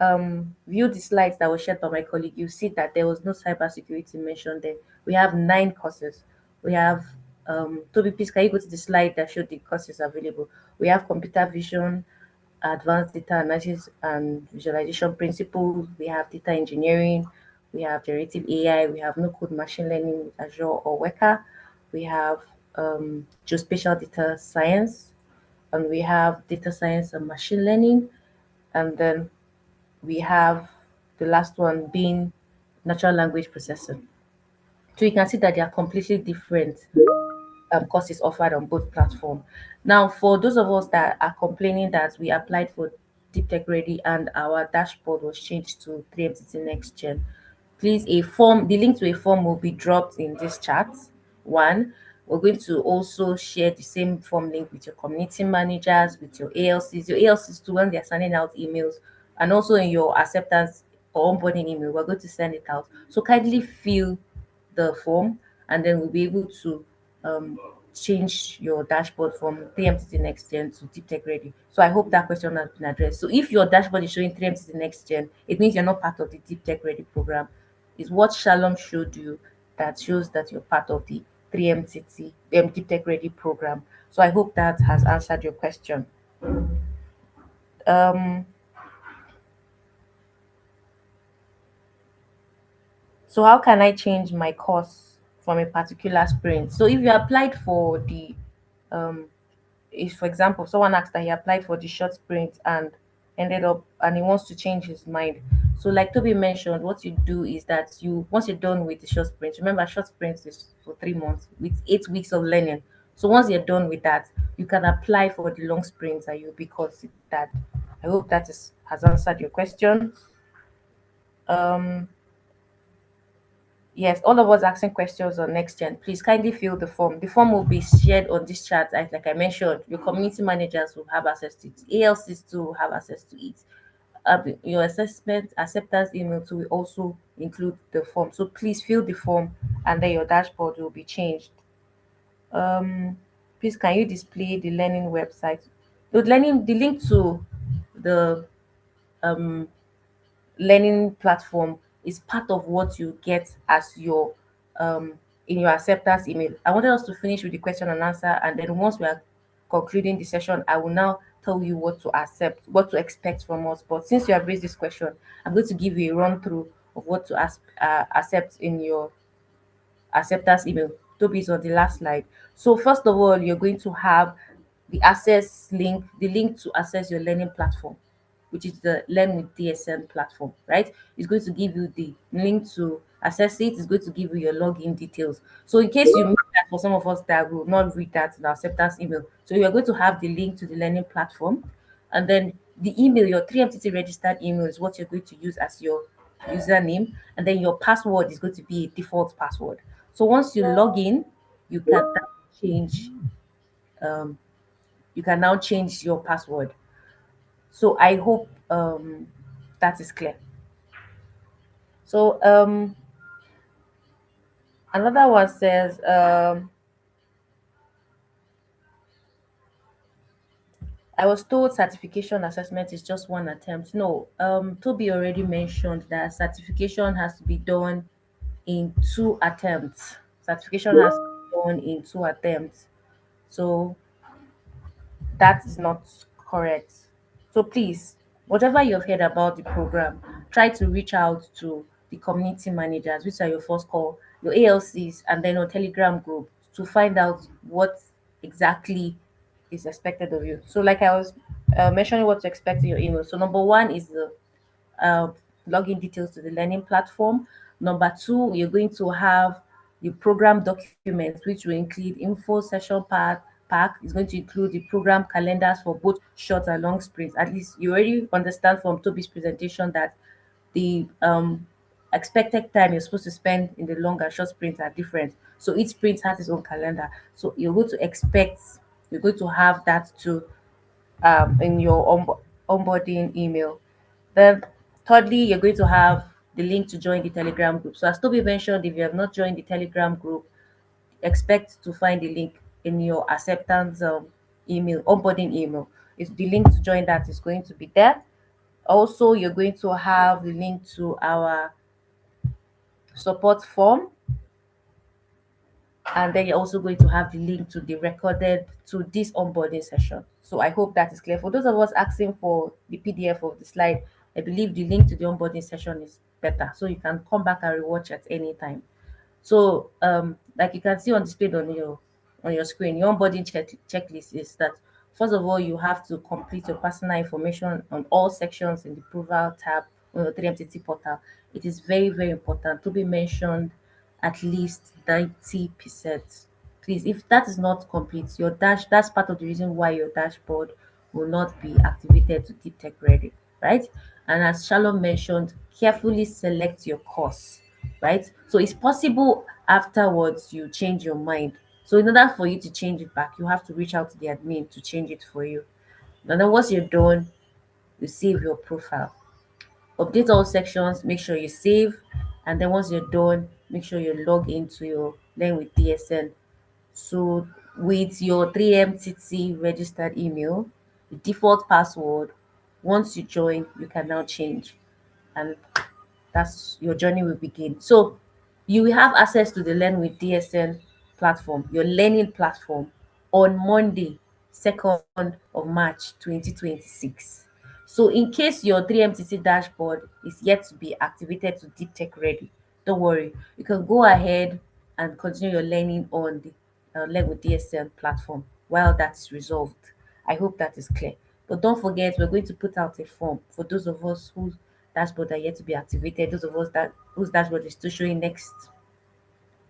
view the slides that were shared by my colleague, you see that there was no cybersecurity mentioned there. We have 9 courses. We have Toby, please can you go to the slide that showed the courses available? We have computer vision, advanced data analysis and visualization principles. We have data engineering. We have generative AI. We have no code machine learning with Azure or Weka. We have geospatial data science, and we have data science and machine learning, and then we have the last one being natural language processing. So you can see that they are completely different courses offered on both platforms. Now, for those of us that are complaining that we applied for Deep Tech Ready and our dashboard was changed to 3MTT Next Gen, please, the link to a form will be dropped in this chat. One, we're going to also share the same form link with your community managers, with your ALCs too, when they're sending out emails, and also in your acceptance or onboarding email, we're going to send it out. So kindly fill the form, and then we'll be able to um, change your dashboard from 3MTT Next Gen to Deep Tech Ready. So I hope that question has been addressed. So if your dashboard is showing 3MTT Next Gen, it means you're not part of the Deep Tech Ready program. Is what Shalom showed you that shows that you're part of the 3MTT Deep Tech Ready program. So I hope that has answered your question. Um, so how can I change my course from a particular sprint? So if you applied for the um, if for example someone asked that he applied for the short sprint and ended up and he wants to change his mind. So like Toby mentioned, what you do is that you once you're done with the short sprint, remember short sprint is for 3 months with 8 weeks of learning. So once you're done with that, you can apply for the long sprints and you'll be considered. I hope that is has answered your question. um Yes, all of us asking questions on next gen. Please kindly fill the form. The form will be shared on this chat. As like I mentioned, your community managers will have access to it. ALCs too will have access to it. Your assessment acceptance email too will also include the form. So please fill the form, and then your dashboard will be changed. Please can you display the learning website? The link to the um learning platform is part of what you get as your um in your acceptance email. I wanted us to finish with the question and answer, and then once we are concluding the session, I will now tell you what to accept, what to expect from us. But since you have raised this question, I'm going to give you a run through of what to accept in your acceptance email. Toby is on the last slide. So first of all, you're going to have the link to access your learning platform, which is the Learn with DSN platform, right? It's going to give you the link to access it. It's going to give you your login details. So in case you miss that, for some of us that will not read that in our acceptance email, so you are going to have the link to the learning platform, and then the email, your 3MTT registered email, is what you're going to use as your username, and then your password is going to be a default password. So once you log in, you can now change um, you can now change your password. So I hope that is clear. So another one says I was told certification assessment is just one attempt. No, Toby already mentioned that certification has to be done in 2 attempts. Certification has to be done in 2 attempts. So that is not correct. So please, whatever you've heard about the program, try to reach out to the community managers, which are your first call, your ALCs, and then your Telegram group to find out what exactly is expected of you. So, like I was mentioning, what to expect in your email. So, number one is the uh, login details to the learning platform. Number two, you're going to have the program documents, which will include info session pack. Is going to include the program calendars for both short and long sprints. At least you already understand from Toby's presentation that the expected time you're supposed to spend in the long and short sprints are different. So each sprint has its own calendar. So you're going to have that too in your onboarding email. Then, thirdly, you're going to have the link to join the Telegram group. So, as Toby mentioned, if you have not joined the Telegram group, expect to find the link in your acceptance email, onboarding email. It's the link to join that is going to be there. Also, you're going to have the link to our support form, and then you're also going to have the link to the recorded to this onboarding session. So I hope that is clear. For those of us asking for the PDF of the slide, I believe the link to the onboarding session is better, so you can come back and rewatch at any time. So like you can see on displayed on your screen, your onboarding checklist is that first of all you have to complete your personal information on all sections in the profile tab on your 3MTT portal. It is very, very important to be mentioned at least 90%. Please, if that is not complete, that's part of the reason why your dashboard will not be activated to deep tech ready, right? And as Shalom mentioned, carefully select your course, right? So it's possible afterwards you change your mind. So in order for you to change it back, you have to reach out to the admin to change it for you. And then once you're done, you save your profile. Update all sections, make sure you save, and then once you're done, make sure you log into your Learn with DSN. So with your 3MTT registered email, the default password, once you join, you can now change. And that's your journey will begin. So you will have access to the Learn with DSN platform, your learning platform, on Monday, 2nd of March 2026. So in case your 3MTC dashboard is yet to be activated to deep tech ready, don't worry. You can go ahead and continue your learning on the Learn with DSN platform. while that is resolved. I hope that is clear. But don't forget, we're going to put out a form for those of us whose dashboard are yet to be activated, those of us that whose dashboard is still showing next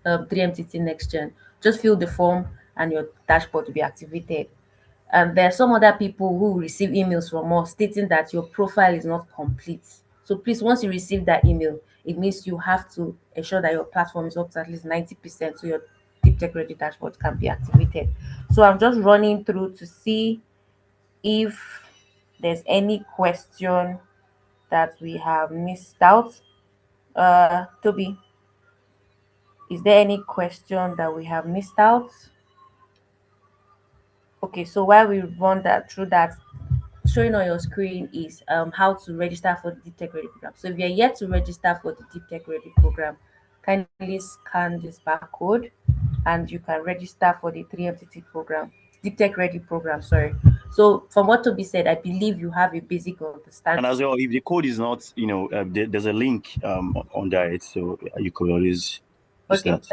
3MTT next gen. Just fill the form and your dashboard will be activated. And there are some other people who receive emails from us stating that your profile is not complete. So please, once you receive that email, it means you have to ensure that your platform is up to at least 90% so your Deep Tech Ready dashboard can be activated. So I'm just running through to see if there's any question that we have missed out. Toby, is there any question that we have missed out? Okay, so while we run that through that, showing on your screen is how to register for the Deep Tech Ready program. So if you're yet to register for the Deep Tech Ready program, kindly scan this barcode and you can register for the 3MTT program, Deep Tech Ready program, sorry. So from what Toby said, I believe you have a basic understanding. And as well, if the code is not, there's a link under it, so you could always use Okay, that.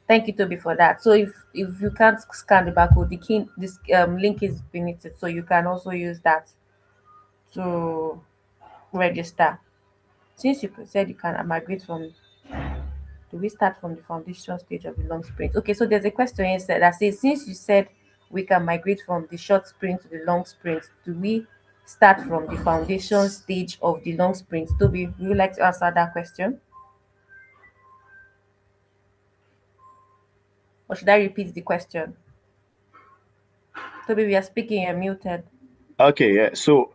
thank you, Toby, for that. So if you can't scan the barcode, the key this link is beneath it, so you can also use that to register. Since you said you can migrate from, do we start from the foundation stage of the long sprint? Okay, so there's a question instead that says, since you said we can migrate from the short sprint to the long sprint, do we start from the foundation stage of the long sprint? Toby, would you like to answer that question? Or should I repeat the question? Toby, we are speaking, you're muted. Okay, yeah. So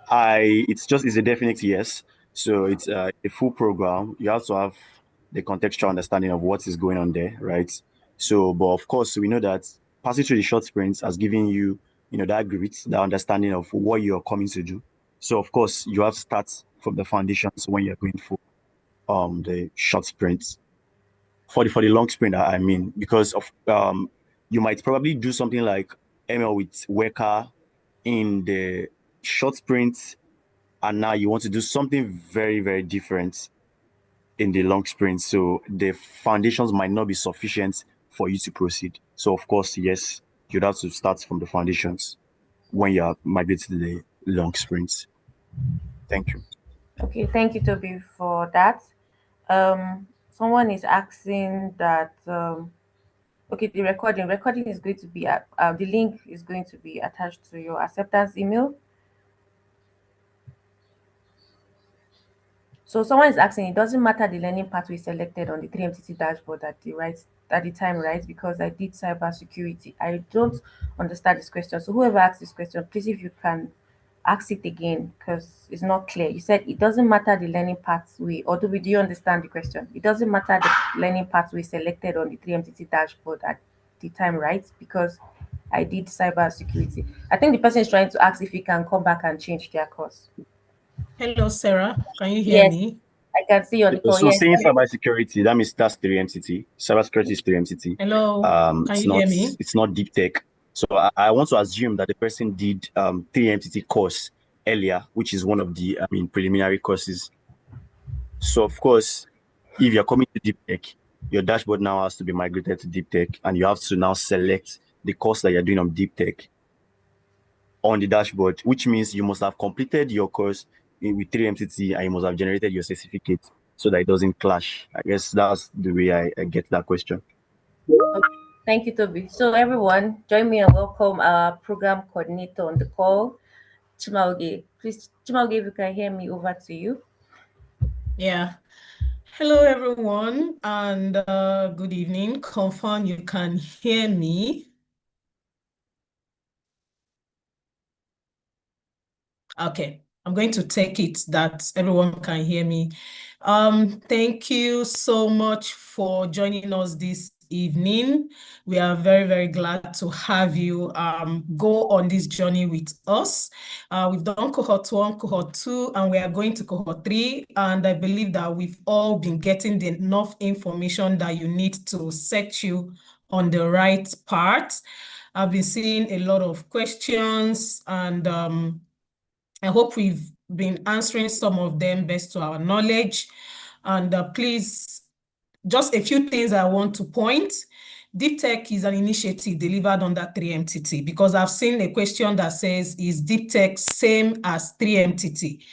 it's a definite yes. So it's a full program. You have to have the contextual understanding of what is going on there, right? So, but of course, we know that passing through the short sprints has given you, that grit, that understanding of what you're coming to do. So, of course, you have to start from the foundations when you're going for the short sprints. For the long sprint, I mean, because of you might probably do something like ML with Worker in the short sprint, and now you want to do something very, very different in the long sprint. So the foundations might not be sufficient for you to proceed. So of course, yes, you'd have to start from the foundations when you are migrating to the long sprints. Thank you. Okay, thank you, Toby, for that. Someone is asking that okay, the recording is going to be the link is going to be attached to your acceptance email. So someone is asking, it doesn't matter the learning pathway selected on the 3MTT dashboard at the time, right? Because I did cybersecurity. I don't understand this question. So whoever asked this question, please, if you can ask it again, because it's not clear. You said it doesn't matter the learning pathway, or do you understand the question? It doesn't matter the learning pathway selected on the 3MTT dashboard at the time, right? Because I did cybersecurity. I think the person is trying to ask if you can come back and change their course. Hello, Sarah. Can you hear Yes, me? I can see you on the call. So Yes. saying cybersecurity, that means that's 3MTT. Cybersecurity is 3MTT. Hello. Can you hear me? It's not deep tech. So I want to assume that the person did 3MTT course earlier, which is one of the preliminary courses. So of course, if you're coming to deep tech, your dashboard now has to be migrated to deep tech, and you have to now select the course that you're doing on deep tech on the dashboard, which means you must have completed your course with 3MTT and you must have generated your certificate so that it doesn't clash. I guess that's the way I get that question. Thank you, Toby. So everyone, join me and welcome our program coordinator on the call, Chimauge. Please, Chimauge, if you can hear me, over to you. Yeah. Hello, everyone, and good evening. Confirm you can hear me. Okay, I'm going to take it that everyone can hear me. Thank you so much for joining us this evening. We are very, very glad to have you go on this journey with us. We've done cohort 1, cohort 2, and we are going to cohort 3. And I believe that we've all been getting enough information that you need to set you on the right path. I've been seeing a lot of questions, and I hope we've been answering some of them best to our knowledge. And please, just a few things I want to point. Deep Tech is an initiative delivered under 3MTT, because I've seen a question that says, is Deep Tech same as 3MTT?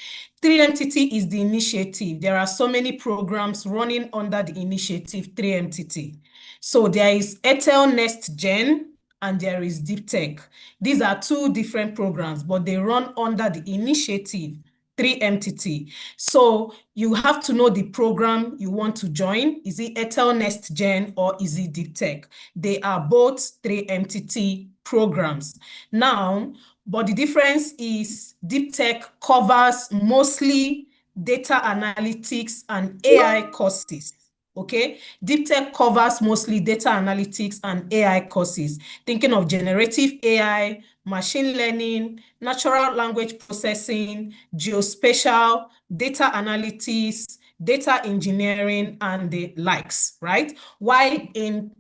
3MTT is the initiative. There are so many programs running under the initiative 3MTT. So there is Etel Next Gen and there is Deep Tech. These are two different programs, but they run under the initiative 3MTT. So you have to know the program you want to join. Is it Etel Next Gen or is it Deep Tech? They are both 3MTT programs. Now, but the difference is Deep Tech covers mostly data analytics and AI courses. Okay, Deep Tech covers mostly data analytics and AI courses, thinking of generative AI, machine learning, natural language processing, geospatial, data analytics, data engineering, and the likes, right? While in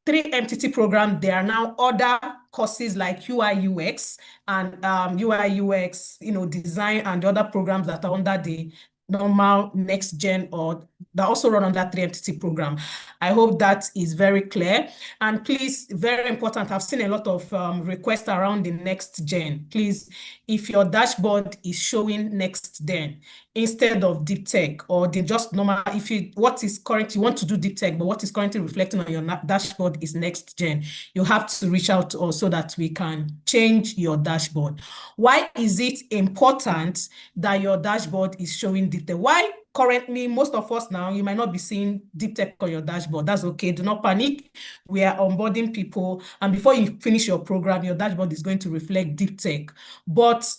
3MTT program, there are now other courses like UI UX and UI UX, design, and the other programs that are under the normal next gen or that also run on that 3MTT program. I hope that is very clear. And please, very important, I've seen a lot of requests around the next gen. Please, if your dashboard is showing next gen instead of Deep Tech, or the just normal, if you want to do Deep Tech, but what is currently reflecting on your dashboard is next gen, you have to reach out to us so that we can change your dashboard. Why is it important that your dashboard is showing Deep Tech? Why currently, most of us now, you might not be seeing Deep Tech on your dashboard. That's okay. Do not panic. We are onboarding people. And before you finish your program, your dashboard is going to reflect Deep Tech. But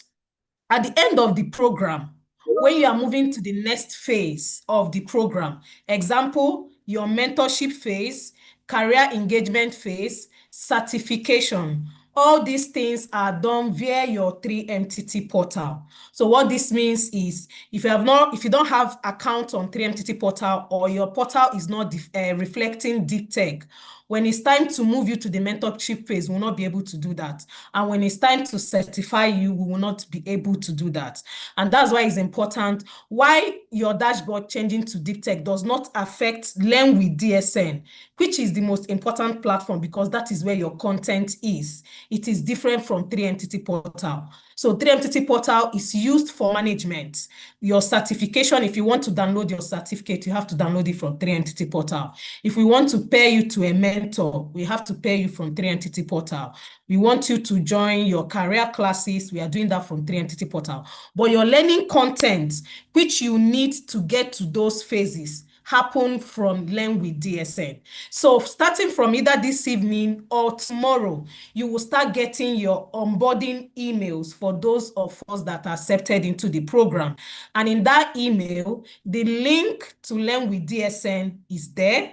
at the end of the program, when you are moving to the next phase of the program, example, your mentorship phase, career engagement phase, certification, all these things are done via your 3MTT portal. So what this means is, if you don't have account on 3MTT portal, or your portal is not reflecting Deep Tech, when it's time to move you to the mentorship phase, we will not be able to do that. And when it's time to certify you, we will not be able to do that. And that's why it's important. Why your dashboard changing to Deep Tech does not affect Learn with DSN, which is the most important platform, because that is where your content is. It is different from 3MTT portal. So 3MTT portal is used for management. Your certification, if you want to download your certificate, you have to download it from 3MTT portal. If we want to pair you to a mentor, we have to pair you from 3MTT portal. We want you to join your career classes. We are doing that from 3MTT portal. But your learning content, which you need to get to those phases, happen from Learn with DSN. So starting from either this evening or tomorrow, you will start getting your onboarding emails for those of us that are accepted into the program. And in that email, the link to Learn with DSN is there.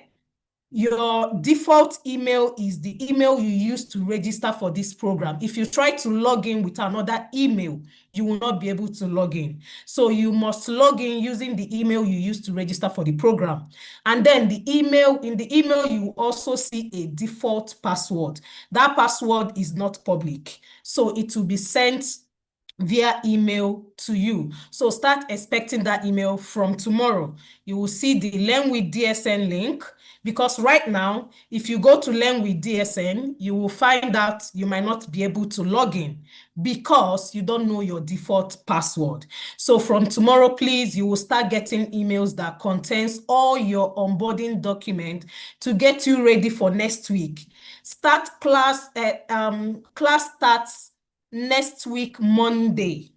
Your default email is the email you use to register for this program. If you try to log in with another email, you will not be able to log in. So you must log in using the email you use to register for the program. And then in the email, you will also see a default password. That password is not public. So it will be sent via email to you. So start expecting that email from tomorrow. You will see the Learn with DSN link, because right now, if you go to Learn with DSN, you will find out you might not be able to log in because you don't know your default password. So from tomorrow, please, you will start getting emails that contains all your onboarding document to get you ready for next week. Class starts next week, Monday.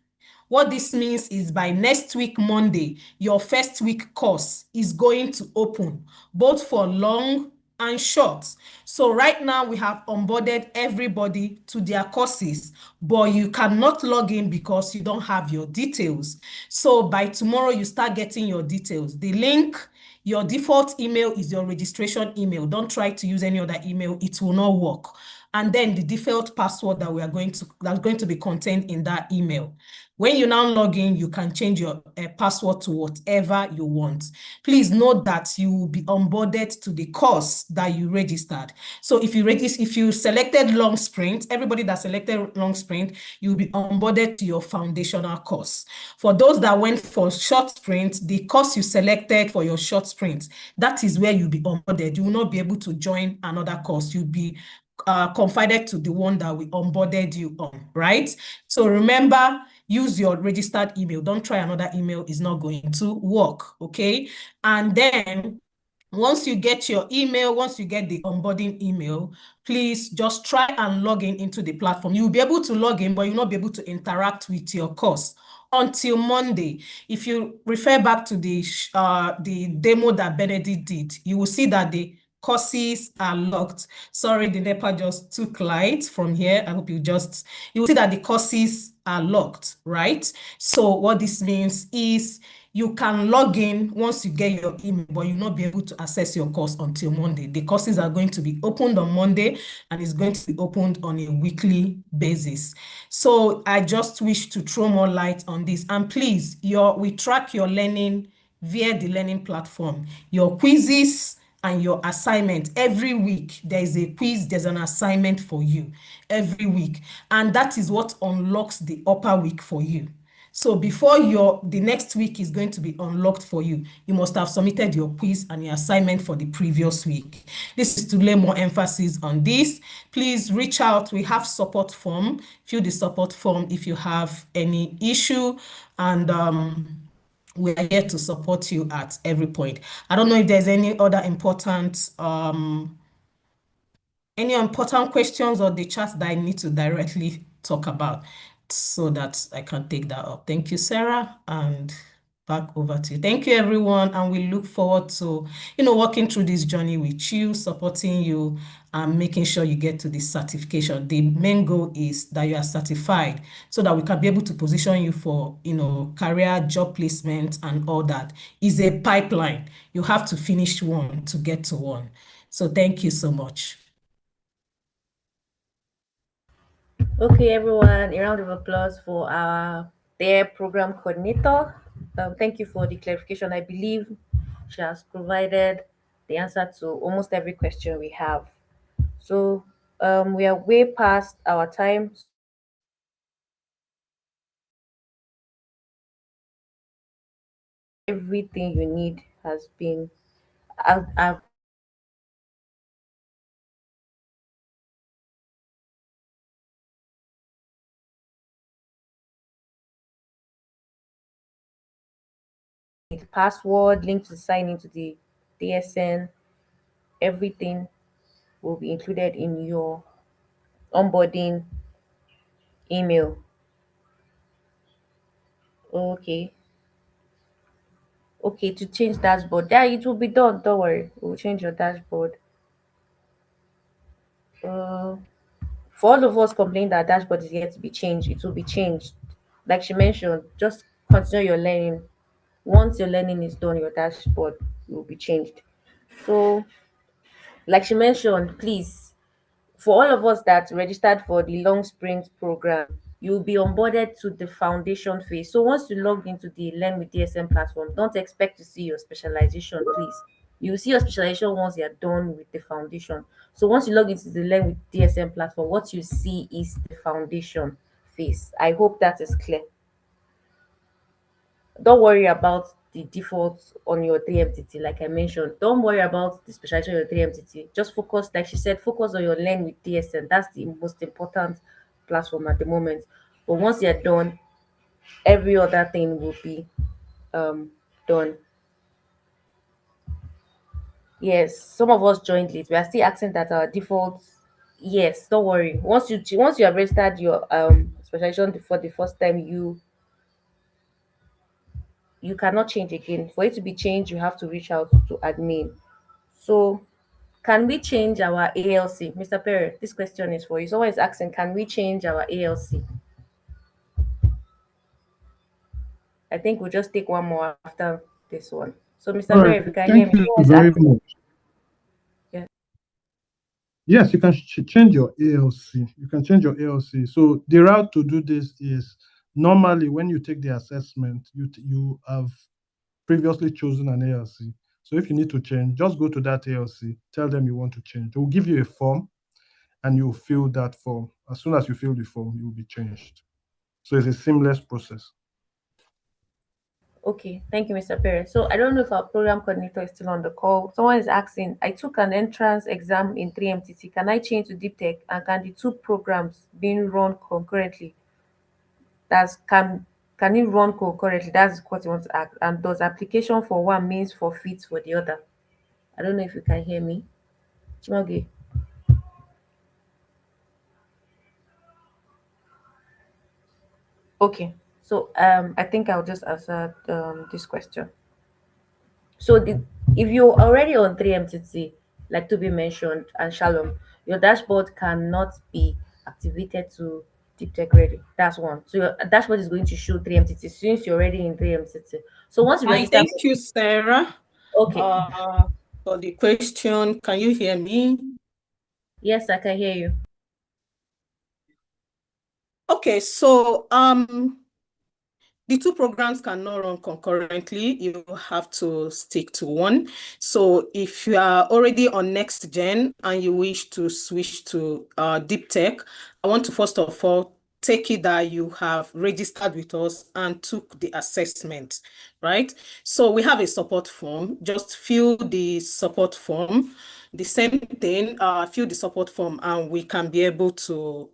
What this means is by next week, Monday, your first week course is going to open, both for long and short. So right now we have onboarded everybody to their courses, but you cannot log in because you don't have your details. So by tomorrow, you start getting your details. The link, your default email is your registration email. Don't try to use any other email. It will not work. and then the default password that's going to be contained in that email. When you now log in, you can change your password to whatever you want. Please note that you will be onboarded to the course that you registered. So if you selected long sprint, everybody that selected long sprint, you'll be onboarded to your foundational course. For those that went for short sprint, the course you selected for your short sprint, that is where you'll be onboarded. You will not be able to join another course. You'll be confided to the one that we onboarded you on, right? So remember, use your registered email. Don't try another email. It's not going to work, okay? And then once you get your email, once you get the onboarding email, please just try and log in into the platform. You'll be able to log in, but you'll not be able to interact with your course until Monday. If you refer back to the demo that Benedict did, you will see that the courses are locked. Sorry, the NEPA just took light from here. I hope you will see that the courses are locked, right? So what this means is you can log in once you get your email, but you'll not be able to access your course until Monday. The courses are going to be opened on Monday, and it's going to be opened on a weekly basis. So I just wish to throw more light on this. And please, we track your learning via the learning platform. Your quizzes and your assignment every week, there is a quiz, there's an assignment for you every week, and that is what unlocks the upper week for you. So before the next week is going to be unlocked for you, you must have submitted your quiz and your assignment for the previous week. This is to lay more emphasis on this. Please reach out. We have support form. Fill the support form if you have any issue, and we are here to support you at every point. I don't know if there's any other important questions or the chat that I need to directly talk about so that I can take that up. Thank you, Sarah, and back over to you. Thank you, everyone, and we look forward to, walking through this journey with you, supporting you, and making sure you get to this certification. The main goal is that you are certified so that we can be able to position you for, career, job placement, and all that. It's a pipeline. You have to finish one to get to one. So thank you so much. Okay, everyone, a round of applause for our their program coordinator. Thank you for the clarification. I believe she has provided the answer to almost every question we have. So we are way past our time. Everything you need has been. I've password, link to sign into the DSN, everything will be included in your onboarding email. Okay. Okay, to change dashboard. Yeah, it will be done. Don't worry. We'll change your dashboard. Uh, for all of us complaining that dashboard is yet to be changed, it will be changed. Like she mentioned, just continue your learning. Once your learning is done, your dashboard will be changed. So, like she mentioned, please, for all of us that registered for the long sprint program, you'll be onboarded to the foundation phase. So once you log into the Learn with DSM platform, don't expect to see your specialization, please. You'll see your specialization once you're done with the foundation. So once you log into the Learn with DSM platform, what you see is the foundation phase. I hope that is clear. Don't worry about the default on your 3MTT, like I mentioned. Don't worry about the specialization on your 3MTT. Just focus, like she said, focus on your Learn with DSN. That's the most important platform at the moment. But once you're done, every other thing will be done. Yes, some of us joined late. We are still asking that our default. Yes, don't worry. Once you have registered your specialization for the first time, you cannot change again. For it to be changed, you have to reach out to admin. So can we change our ALC? Mr. Perry, this question is for you. Someone is asking, can we change our ALC? I think we'll just take one more after this one. So Mr. All Perry, right. if you can hear Thank me, you someone is very asking. much. Yeah. Yes, you can change your ALC. You can change your ALC. So the route to do this is normally when you take the assessment, you have previously chosen an ALC. So if you need to change, just go to that ALC, tell them you want to change. They will give you a form and you fill that form. As soon as you fill the form, you will be changed. So it's a seamless process. Okay, thank you, Mr. Perez. So I don't know if our program coordinator is still on the call. Someone is asking, I took an entrance exam in 3MTT. Can I change to deep tech? And can the two programs being run concurrently? That's can it run concurrently? That's what he wants to ask. And does application for one means forfeit for the other? I don't know if you can hear me. Chimoge. Okay. So I think I'll just answer this question. So if you're already on 3MTT, like to be mentioned, and Shalom, your dashboard cannot be activated to Deep Tech Ready. That's one. So your dashboard is going to show 3MTT since you're already in 3MTT. So once you Hi, register, thank you, Sarah, okay. for the question. Can you hear me? Yes, I can hear you. Okay, so the two programs cannot run concurrently. You have to stick to one. So if you are already on next gen and you wish to switch to deep tech, I want to first of all take it that you have registered with us and took the assessment, right? So we have a support form. Just fill the support form. The same thing, fill the support form and we can be able to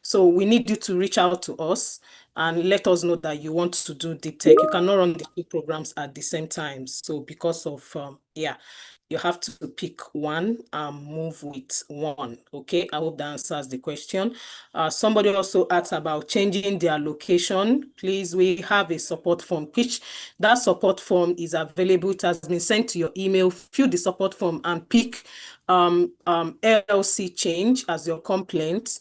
so we need you to reach out to us and let us know that you want to do deep tech. You cannot run the two programs at the same time. So because of, you have to pick one and move with one. Okay, I hope that answers the question. Somebody also asked about changing their location. Please, we have a support form, which that support form is available. It has been sent to your email. Fill the support form and pick LLC change as your complaint.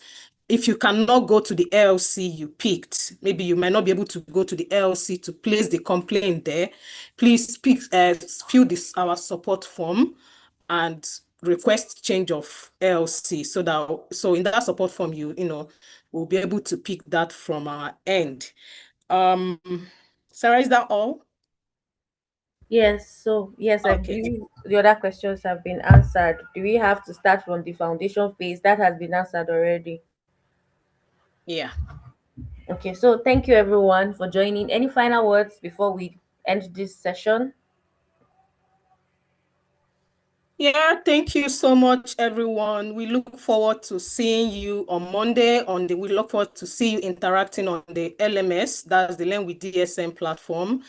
If you cannot go to the LLC you picked, maybe you might not be able to go to the LLC to place the complaint there, please fill this our support form and request change of LLC so in that support form we'll be able to pick that from our end. Sarah, is that all? Yes, so yes, I Okay. believe the other questions have been answered. Do we have to start from the foundation phase? That has been answered already. Yeah. Okay, so thank you everyone for joining. Any final words before we end this session? Yeah, thank you so much, everyone. We look forward to seeing you on Monday. We look forward to see you interacting on the LMS, that's the Learn with DSM platform.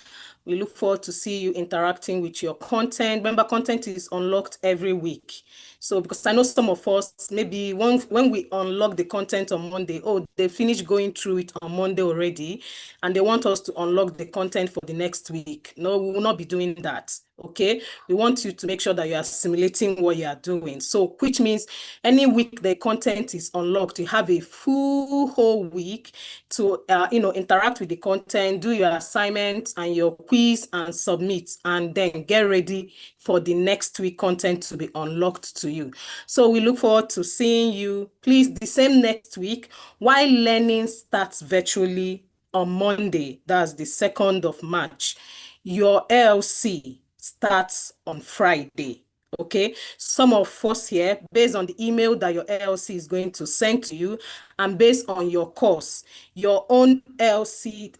We look forward to see you interacting with your content. Remember, content is unlocked every week. So because I know some of us, maybe when we unlock the content on Monday, they finished going through it on Monday already, and they want us to unlock the content for the next week. No, we will not be doing that. Okay, we want you to make sure that you are simulating what you are doing. So, which means any week the content is unlocked, you have a full whole week to interact with the content, do your assignment and your quiz and submit, and then get ready for the next week content to be unlocked to you. So we look forward to seeing you. Please, the same next week, while learning starts virtually on Monday, that's the 2nd of March. Your LC starts on Friday. Okay, some of us here, based on the email that your LC is going to send to you, and based on your course, your own LC,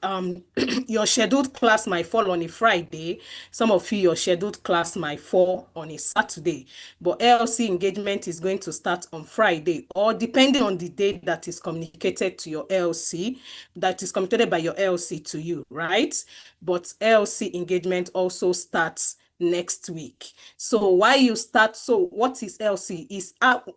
your scheduled class might fall on a Friday. Some of you, your scheduled class might fall on a Saturday. But LC engagement is going to start on Friday, or depending on the date that is communicated to your LC, that is communicated by your LC to you, right? But LC engagement also starts next week. So why you start, so what is LC?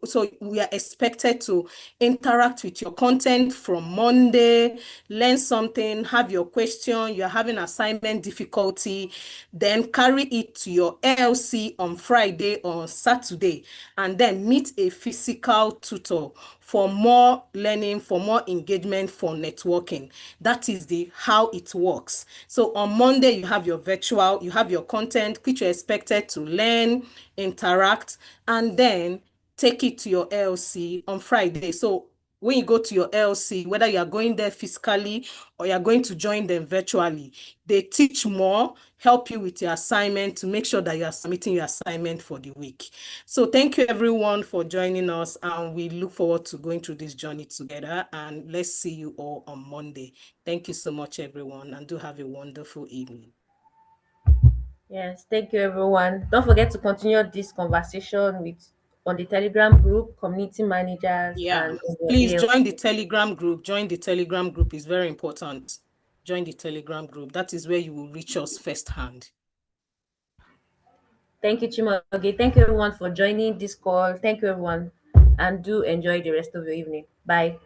So we are expected to interact with your content from Monday, learn something, have your question, you're having assignment difficulty, then carry it to your LC on Friday or Saturday, and then meet a physical tutor for more learning, for more engagement, for networking. That is how it works. So on Monday, you have your virtual, you have your content, which you're expected to learn, interact, and then take it to your LC on Friday. So when you go to your LC, whether you are going there physically or you are going to join them virtually, they teach more, help you with your assignment to make sure that you are submitting your assignment for the week. So thank you everyone for joining us, and we look forward to going through this journey together, and let's see you all on Monday. Thank you so much everyone, and do have a wonderful evening. Yes, thank you everyone. Don't forget to continue this conversation with on the Telegram group, community managers, Yeah, and on please your join the Telegram group. Join the Telegram group. It's very important. Join the Telegram group. That is where you will reach us firsthand. Thank you, Chimoge. Thank you everyone for joining this call. Thank you everyone, and do enjoy the rest of your evening. Bye.